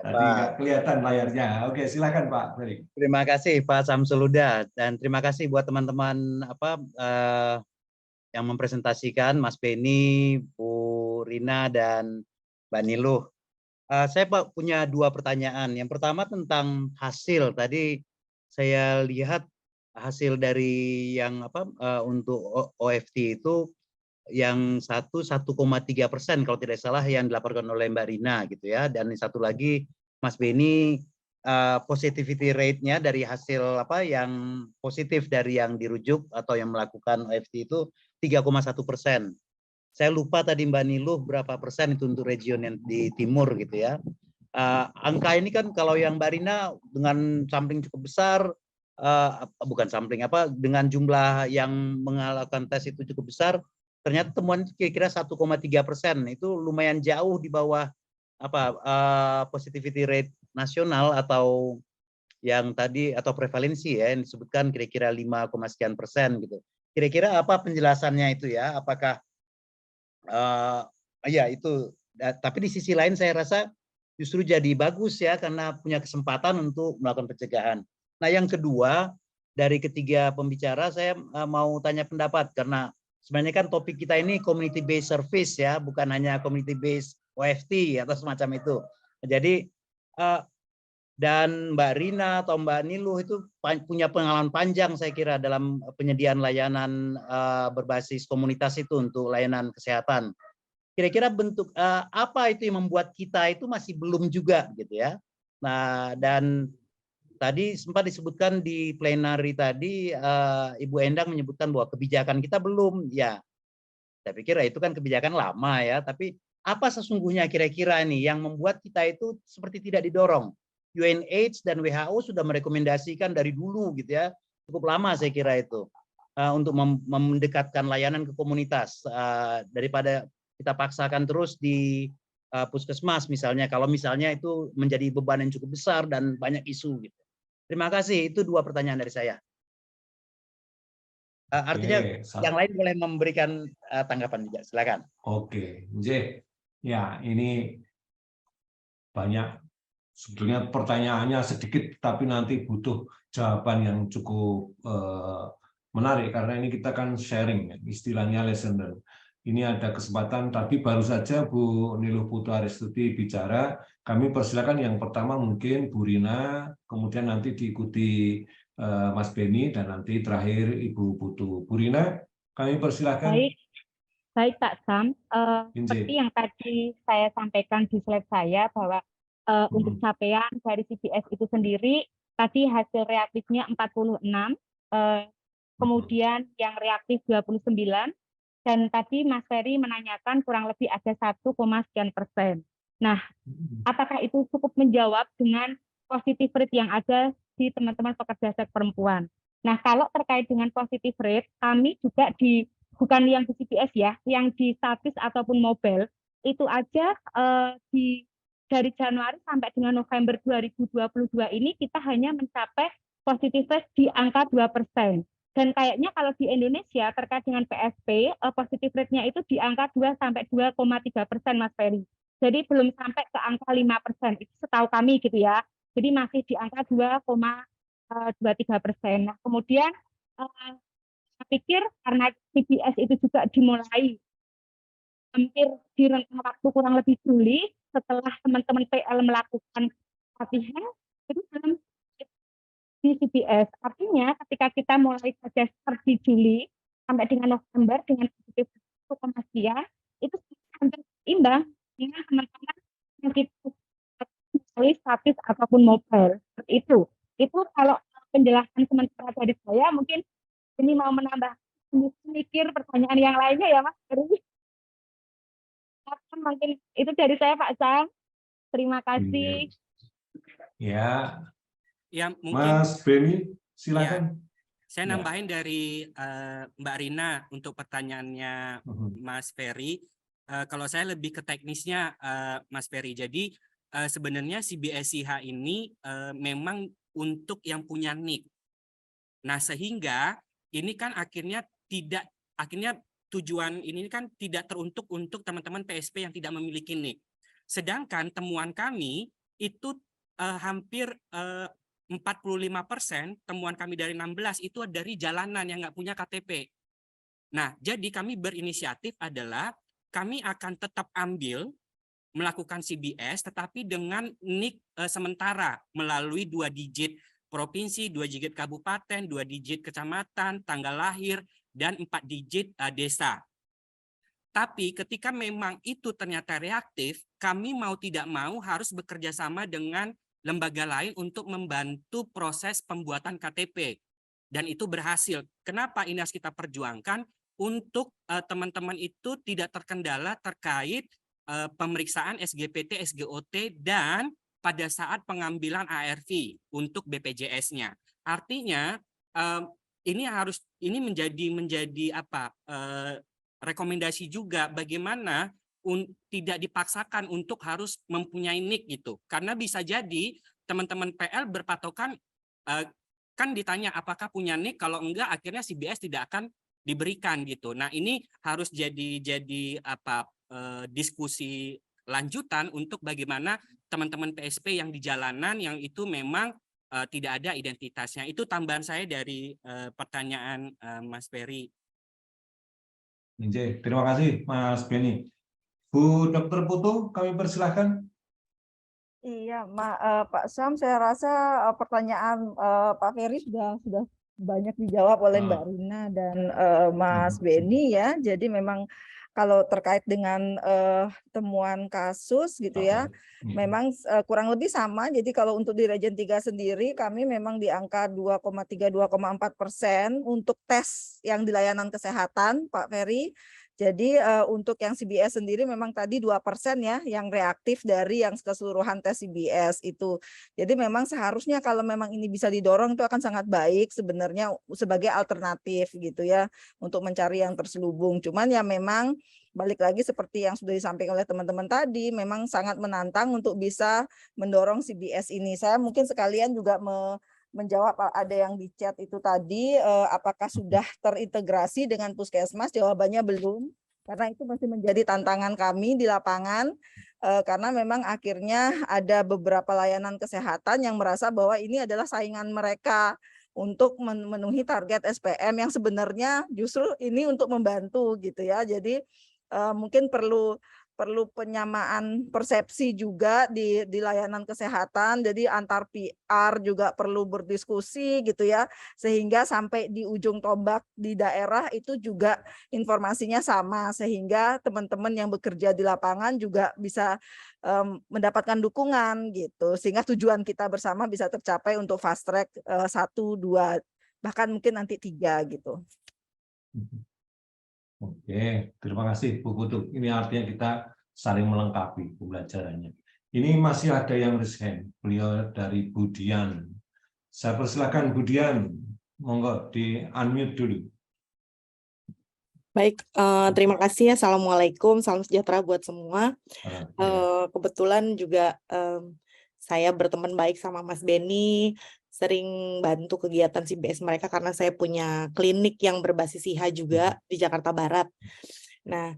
Tadi nggak kelihatan layarnya. Oke, silakan Pak Ferry. Terima kasih Pak Samsul Huda, dan terima kasih buat teman-teman yang mempresentasikan, Mas Beni, Bu Rina, dan Mbak Niluh. Saya Pak punya 2 pertanyaan. Yang pertama tentang hasil. Tadi saya lihat hasil dari yang untuk OFT itu yang 1,3% kalau tidak salah yang dilaporkan oleh Mbak Rina gitu ya. Dan yang satu lagi Mas Beni positivity rate-nya dari hasil yang positif dari yang dirujuk atau yang melakukan OFT itu 3,1%. Saya lupa tadi Mbak Niluh berapa persen itu untuk region yang di timur gitu ya. Angka ini kan kalau yang Mbak Rina dengan sampling cukup besar, bukan sampling dengan jumlah yang melakukan tes itu cukup besar, ternyata temuan kira-kira 1,3%. Itu lumayan jauh di bawah positivity rate nasional atau yang tadi atau prevalensi ya yang disebutkan kira-kira 5, sekian persen gitu. Kira-kira apa penjelasannya itu ya? Apakah ya itu, tapi di sisi lain saya rasa justru jadi bagus ya karena punya kesempatan untuk melakukan pencegahan. Nah yang kedua dari ketiga pembicara saya mau tanya pendapat karena sebenarnya kan topik kita ini community based service ya, bukan hanya community based OFT atau semacam itu. Jadi dan Mbak Rina atau Mbak Niluh itu punya pengalaman panjang saya kira dalam penyediaan layanan berbasis komunitas itu untuk layanan kesehatan. Kira-kira bentuk apa itu yang membuat kita itu masih belum juga gitu ya. Nah dan tadi sempat disebutkan di plenary tadi Ibu Endang menyebutkan bahwa kebijakan kita belum ya. Saya pikir itu kan kebijakan lama ya, tapi apa sesungguhnya kira-kira ini yang membuat kita itu seperti tidak didorong? UNAIDS dan WHO sudah merekomendasikan dari dulu gitu ya, cukup lama saya kira itu untuk mendekatkan layanan ke komunitas daripada kita paksakan terus di puskesmas misalnya, kalau misalnya itu menjadi beban yang cukup besar dan banyak isu gitu. Terima kasih, itu 2 pertanyaan dari saya. Artinya yang lain boleh memberikan tanggapan juga, silakan. Oke, J. Ya ini banyak sebetulnya pertanyaannya sedikit, tapi nanti butuh jawaban yang cukup menarik karena ini kita kan sharing, istilahnya lesson learned. Ini ada kesempatan, tapi baru saja Bu Niluh Putu Aristuti bicara. Kami persilakan yang pertama mungkin Bu Rina, kemudian nanti diikuti Mas Beni, dan nanti terakhir Ibu Putu. Bu Rina, kami persilakan. Baik Pak Sam, seperti yang tadi saya sampaikan di slide saya bahwa untuk capaian dari CBS itu sendiri, tadi hasil reaktifnya 46, kemudian yang reaktif 29, dan tadi Mas Ferry menanyakan kurang lebih ada 1, sekian persen. Nah, apakah itu cukup menjawab dengan positive rate yang ada di teman-teman pekerja seks perempuan? Nah, kalau terkait dengan positive rate, kami juga bukan yang di CBS ya, yang di statis ataupun mobile, itu aja dari Januari sampai dengan November 2022 ini kita hanya mencapai positive rate di angka 2%. Dan kayaknya kalau di Indonesia terkait dengan PSP, positive rate-nya itu di angka 2 sampai 2,3% Mas Ferry. Jadi belum sampai ke angka 5%, itu setahu kami gitu ya. Jadi masih di angka 2,23%. Nah, kemudian saya pikir karena CBS itu juga dimulai hampir di rentang waktu kurang lebih Juli, setelah teman-teman PL melakukan latihan, itu belum di CBS. Artinya ketika kita mulai kerja di Juli sampai dengan November dengan positif sekian, itu hampir imbang dengan teman-teman yang kita melalui statis ataupun mobile. Itu kalau penjelasan sementara dari saya, mungkin ini mau menambah mikir pertanyaan yang lainnya ya Mas Ferry. Mungkin itu dari saya Pak Sam. Terima kasih. Ya. Ya, mungkin Mas Beni, silakan. Ya, saya nambahin dari Mbak Rina untuk pertanyaannya Mas Ferry. Kalau saya lebih ke teknisnya Mas Ferry. Jadi sebenarnya CBSIH ini memang untuk yang punya NIK. Nah, sehingga ini kan akhirnya tujuan ini kan tidak teruntuk untuk teman-teman PSP yang tidak memiliki NIK. Sedangkan temuan kami itu hampir 45% temuan kami dari 16 itu dari jalanan yang nggak punya KTP. Nah, jadi kami berinisiatif adalah kami akan tetap ambil melakukan CBS tetapi dengan NIK sementara melalui 2 digit provinsi, 2 digit kabupaten, 2 digit kecamatan, tanggal lahir, dan 4 digit desa. Tapi ketika memang itu ternyata reaktif, kami mau tidak mau harus bekerja sama dengan lembaga lain untuk membantu proses pembuatan KTP. Dan itu berhasil. Kenapa ini harus kita perjuangkan? Untuk teman-teman itu tidak terkendala terkait pemeriksaan SGPT, SGOT, dan pada saat pengambilan ARV untuk BPJS-nya. Artinya ini menjadi apa? Rekomendasi juga bagaimana tidak dipaksakan untuk harus mempunyai NIK gitu. Karena bisa jadi teman-teman PL berpatokan kan ditanya apakah punya NIK, kalau enggak akhirnya CBS tidak akan diberikan gitu. Nah, ini harus jadi apa diskusi lanjutan untuk bagaimana teman-teman PSP yang di jalanan yang itu memang tidak ada identitasnya. Itu tambahan saya dari pertanyaan Mas Ferry. Terima kasih Mas Beni. Bu Dr. Putu, kami persilahkan. Iya, Pak Sam, saya rasa pertanyaan Pak Ferry sudah banyak dijawab oleh Mbak Rina dan Mas Beni ya. Jadi memang kalau terkait dengan temuan kasus gitu ya, memang kurang lebih sama. Jadi kalau untuk di Region 3 sendiri, kami memang di angka 2,3-2,4% untuk tes yang di layanan kesehatan, Pak Ferry. Jadi untuk yang CBS sendiri memang tadi 2% ya yang reaktif dari yang keseluruhan tes CBS itu. Jadi memang seharusnya kalau memang ini bisa didorong itu akan sangat baik sebenarnya sebagai alternatif gitu ya untuk mencari yang terselubung. Cuman ya memang balik lagi seperti yang sudah disampaikan oleh teman-teman tadi, memang sangat menantang untuk bisa mendorong CBS ini. Saya mungkin sekalian juga menjawab ada yang di chat itu tadi, apakah sudah terintegrasi dengan Puskesmas? Jawabannya belum, karena itu masih menjadi tantangan kami di lapangan, karena memang akhirnya ada beberapa layanan kesehatan yang merasa bahwa ini adalah saingan mereka untuk memenuhi target SPM yang sebenarnya justru ini untuk membantu gitu ya. Jadi mungkin perlu penyamaan persepsi juga di layanan kesehatan. Jadi antar PR juga perlu berdiskusi gitu ya, sehingga sampai di ujung tombak di daerah itu juga informasinya sama, sehingga teman-teman yang bekerja di lapangan juga bisa mendapatkan dukungan gitu, sehingga tujuan kita bersama bisa tercapai untuk fast track 1, 2, bahkan mungkin nanti 3 gitu. Oke, terima kasih Bu Putu. Ini artinya kita saling melengkapi pembelajarannya. Ini masih ada yang raise hand, beliau dari Bu Dian. Saya persilakan Bu Dian, monggo di unmute dulu. Baik, terima kasih. Assalamualaikum, salam sejahtera buat semua. Kebetulan juga saya berteman baik sama Mas Beni, sering bantu kegiatan CBS mereka karena saya punya klinik yang berbasis IHA juga di Jakarta Barat. Nah,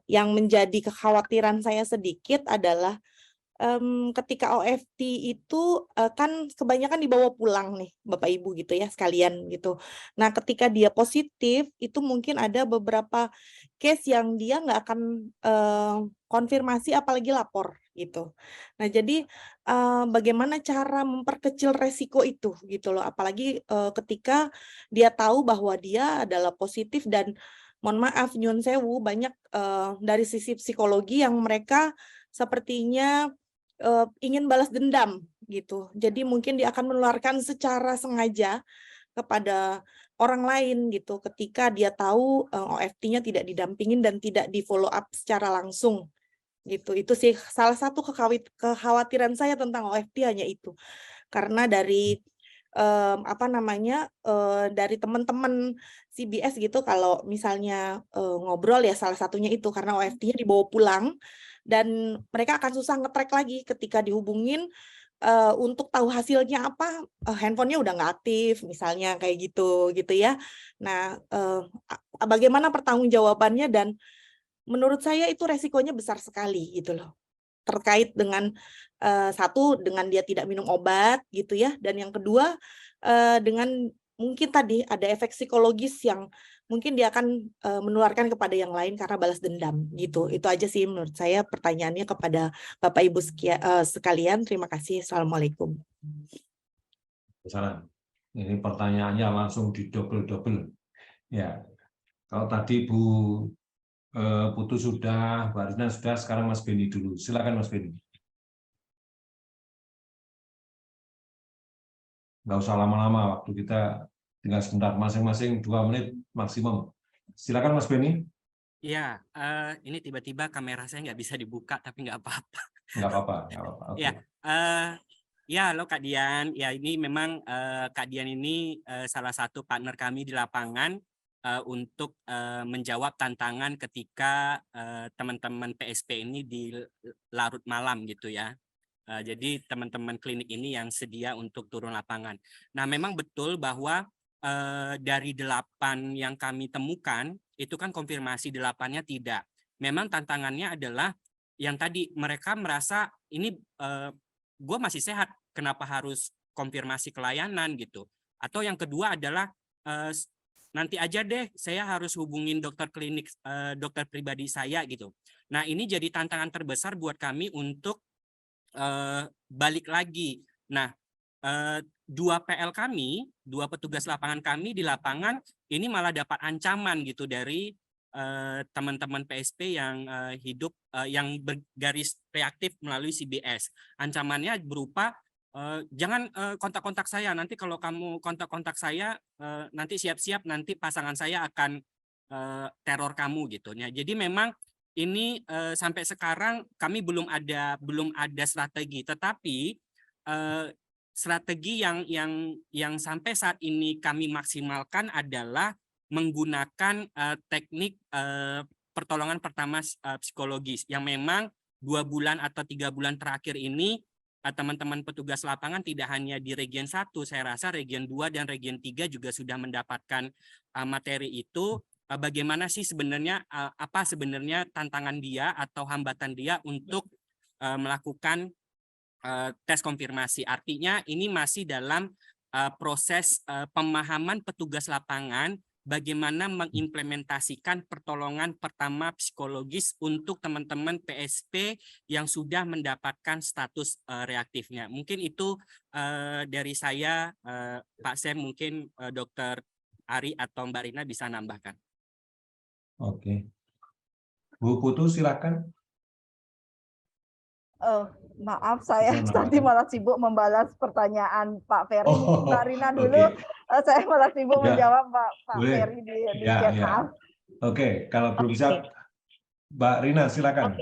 yang menjadi kekhawatiran saya sedikit adalah ketika OFT itu kan kebanyakan dibawa pulang nih Bapak Ibu gitu ya sekalian gitu. Nah, ketika dia positif itu mungkin ada beberapa case yang dia nggak akan konfirmasi apalagi lapor gitu. Nah, jadi bagaimana cara memperkecil resiko itu gitu loh, apalagi ketika dia tahu bahwa dia adalah positif dan mohon maaf nyun sewu banyak dari sisi psikologi yang mereka sepertinya ingin balas dendam gitu. Jadi mungkin dia akan menularkan secara sengaja kepada orang lain gitu ketika dia tahu OFT-nya tidak didampingin dan tidak di follow up secara langsung gitu. Itu sih salah satu kekhawatiran saya tentang OFT hanya itu. Karena dari dari teman-teman CBS gitu kalau misalnya ngobrol ya salah satunya itu karena OFT-nya dibawa pulang dan mereka akan susah nge-track lagi ketika dihubungin untuk tahu hasilnya apa, handphonenya udah nggak aktif misalnya kayak gitu ya. Nah, bagaimana pertanggungjawabannya dan menurut saya itu resikonya besar sekali gitu loh. Terkait dengan satu dengan dia tidak minum obat gitu ya, dan yang kedua dengan mungkin tadi ada efek psikologis yang mungkin dia akan menularkan kepada yang lain karena balas dendam gitu. Itu aja sih menurut saya pertanyaannya kepada Bapak Ibu sekalian. Terima kasih. Assalamualaikum. Salam. Ini pertanyaannya langsung didobel-dobel. Ya, kalau tadi Bu Putu sudah, Mbak Rina sudah, sekarang Mas Beni dulu. Silakan Mas Beni. Nggak usah lama-lama, waktu kita tinggal sebentar, masing-masing 2 menit maksimum. Silakan Mas Beni. Ya, ini tiba-tiba kamera saya nggak bisa dibuka, tapi nggak apa-apa. Nggak apa-apa, nggak apa-apa. Ya, ya, halo Kak Dian. Ya, ini memang Kak Dian ini salah satu partner kami di lapangan untuk menjawab tantangan ketika teman-teman PSP ini di larut malam gitu ya. Jadi teman-teman klinik ini yang sedia untuk turun lapangan. Nah, memang betul bahwa dari 8 yang kami temukan, itu kan konfirmasi 8-nya tidak. Memang tantangannya adalah yang tadi mereka merasa ini gue masih sehat, kenapa harus konfirmasi kelayanan gitu. Atau yang kedua adalah nanti aja deh saya harus hubungin dokter klinik, dokter pribadi saya gitu. Nah, ini jadi tantangan terbesar buat kami untuk balik lagi. Nah, 2 PL kami, 2 petugas lapangan kami di lapangan ini malah dapat ancaman gitu dari teman-teman PSP yang hidup yang bergaris reaktif melalui CBS. Ancamannya berupa jangan kontak-kontak saya, nanti kalau kamu kontak-kontak saya nanti siap-siap nanti pasangan saya akan teror kamu gitu. Ya, jadi memang ini sampai sekarang kami belum ada strategi, tetapi strategi yang sampai saat ini kami maksimalkan adalah menggunakan teknik pertolongan pertama psikologis yang memang 2 bulan atau 3 bulan terakhir ini teman-teman petugas lapangan tidak hanya di region 1, saya rasa region 2 dan region 3 juga sudah mendapatkan materi itu. Bagaimana sih sebenarnya apa sebenarnya tantangan dia atau hambatan dia untuk melakukan tes konfirmasi. Artinya ini masih dalam proses pemahaman petugas lapangan bagaimana mengimplementasikan pertolongan pertama psikologis untuk teman-teman PSP yang sudah mendapatkan status reaktifnya. Mungkin itu dari saya, Pak Sem, mungkin Dokter Ari atau Mbak Rina bisa nambahkan. Oke. Bu Putu silakan. Maaf, saya tadi malah sibuk membalas pertanyaan Pak Ferry. Mbak Rina dulu, saya malah sibuk menjawab Pak Ferry di chat. Maaf. Oke, kalau belum bisa, Mbak Rina silakan.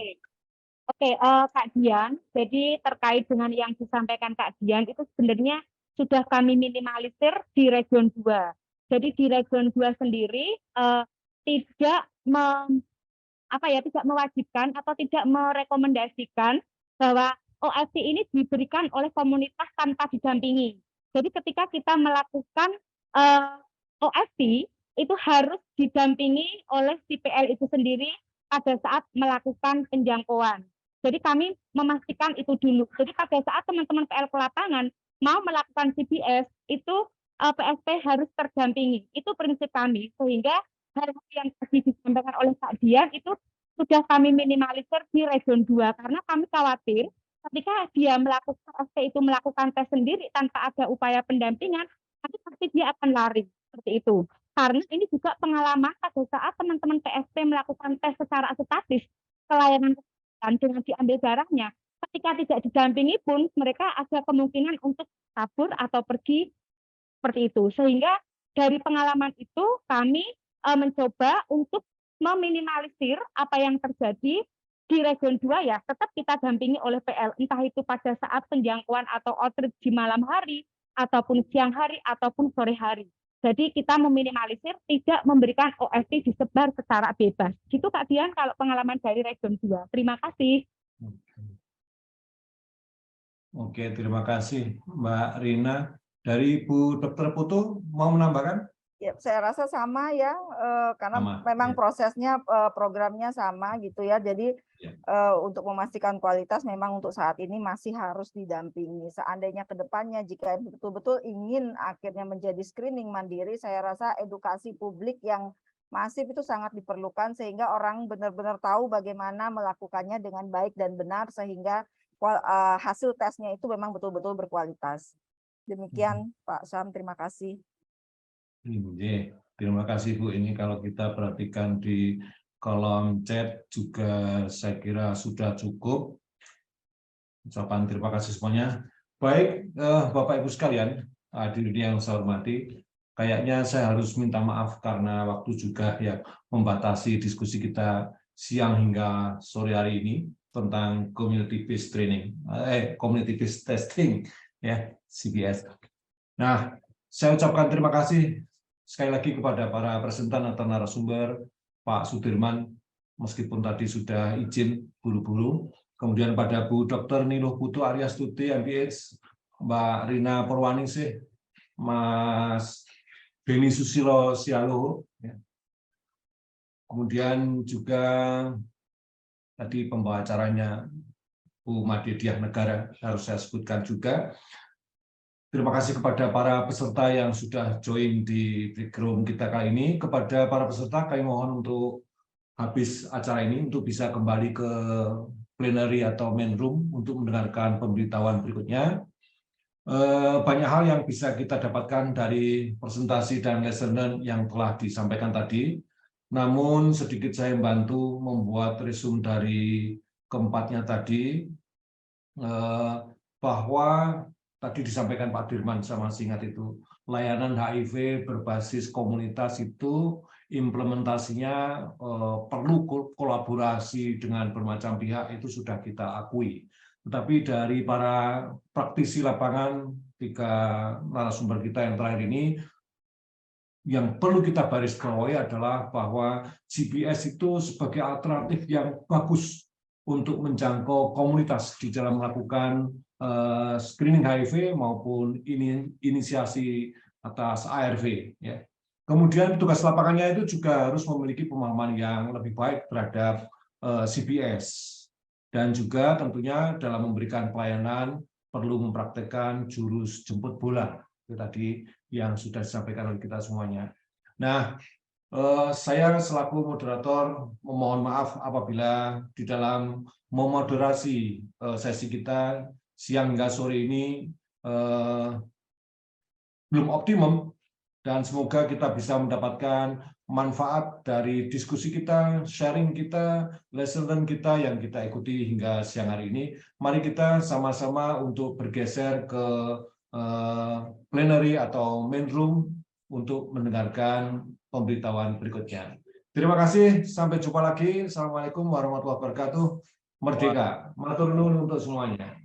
Oke, Kak Dian, jadi terkait dengan yang disampaikan Kak Dian itu sebenarnya sudah kami minimalisir di region 2. Jadi di region 2 sendiri tidak mewajibkan atau tidak merekomendasikan bahwa OFT ini diberikan oleh komunitas tanpa didampingi. Jadi ketika kita melakukan OFT itu harus didampingi oleh CPL itu sendiri pada saat melakukan penjangkauan. Jadi kami memastikan itu dulu. Jadi pada saat teman-teman PL ke lapangan mau melakukan CPS itu PSP harus terdampingi. Itu prinsip kami, sehingga hal yang tadi disampaikan oleh Kak Dian itu sudah kami minimalisir di region 2 karena kami khawatir ketika dia melakukan itu melakukan tes sendiri tanpa ada upaya pendampingan, nanti pasti dia akan lari seperti itu. Karena ini juga pengalaman pada saat teman-teman PSP melakukan tes secara statis kelayanan dengan diambil darahnya, ketika tidak didampingi pun mereka ada kemungkinan untuk kabur atau pergi seperti itu. Sehingga dari pengalaman itu kami mencoba untuk meminimalisir apa yang terjadi di region 2 ya, tetap kita dampingi oleh PL, entah itu pada saat penjangkauan atau outreach di malam hari, ataupun siang hari, ataupun sore hari. Jadi kita meminimalisir tidak memberikan OFT disebar secara bebas. Gitu Kak Dian kalau pengalaman dari region 2. Terima kasih. Oke, terima kasih Mbak Rina. Dari Bu Dr. Putu mau menambahkan? Ya, saya rasa sama ya, karena memang prosesnya, programnya sama gitu ya. Jadi untuk memastikan kualitas memang untuk saat ini masih harus didampingi. Seandainya ke depannya jika betul-betul ingin akhirnya menjadi screening mandiri, saya rasa edukasi publik yang masif itu sangat diperlukan sehingga orang benar-benar tahu bagaimana melakukannya dengan baik dan benar sehingga hasil tesnya itu memang betul-betul berkualitas. Demikian Pak Sam, terima kasih. Terima kasih Bu. Ini kalau kita perhatikan di kolom chat juga saya kira sudah cukup. Ucapan terima kasih semuanya. Baik, Bapak Ibu sekalian, hadirin yang saya hormati, kayaknya saya harus minta maaf karena waktu juga ya membatasi diskusi kita siang hingga sore hari ini tentang community based training, community based testing ya, CBS. Nah, saya ucapkan terima kasih sekali lagi kepada para presenter atau narasumber, Pak Sudirman, meskipun tadi sudah izin buru-buru, kemudian pada Bu Dr. Niluh Putu Aryastuti, MPH, Mbak Rina Purwaningsih, Mas Beni Susilo Sialoho, ya. Kemudian juga tadi pembawa acaranya Bu Made Diah Negara, harus saya sebutkan juga. Terima kasih kepada para peserta yang sudah join di break room kita kali ini. Kepada para peserta, kami mohon untuk habis acara ini untuk bisa kembali ke plenary atau main room untuk mendengarkan pemberitahuan berikutnya. Banyak hal yang bisa kita dapatkan dari presentasi dan lesson learn yang telah disampaikan tadi. Namun sedikit saya membantu membuat resume dari keempatnya tadi, bahwa tadi disampaikan Pak Dirman, saya masih ingat itu, layanan HIV berbasis komunitas itu implementasinya perlu kolaborasi dengan bermacam pihak, itu sudah kita akui. Tetapi dari para praktisi lapangan, 3 narasumber kita yang terakhir ini, yang perlu kita baris bawahi adalah bahwa CBS itu sebagai alternatif yang bagus untuk menjangkau komunitas di dalam melakukan screening HIV maupun inisiasi atas ARV. Ya. Kemudian tugas lapangannya itu juga harus memiliki pemahaman yang lebih baik terhadap CBS. Dan juga tentunya dalam memberikan pelayanan perlu mempraktekkan jurus jemput bola. Itu tadi yang sudah disampaikan oleh kita semuanya. Nah, saya selaku moderator memohon maaf apabila di dalam memoderasi sesi kita siang hingga sore ini belum optimum, dan semoga kita bisa mendapatkan manfaat dari diskusi kita, sharing kita, lesson learn kita yang kita ikuti hingga siang hari ini. Mari kita sama-sama untuk bergeser ke plenary atau main room untuk mendengarkan pemberitahuan berikutnya. Terima kasih, sampai jumpa lagi. Assalamualaikum warahmatullahi wabarakatuh. Merdeka. Matur nuwun untuk semuanya.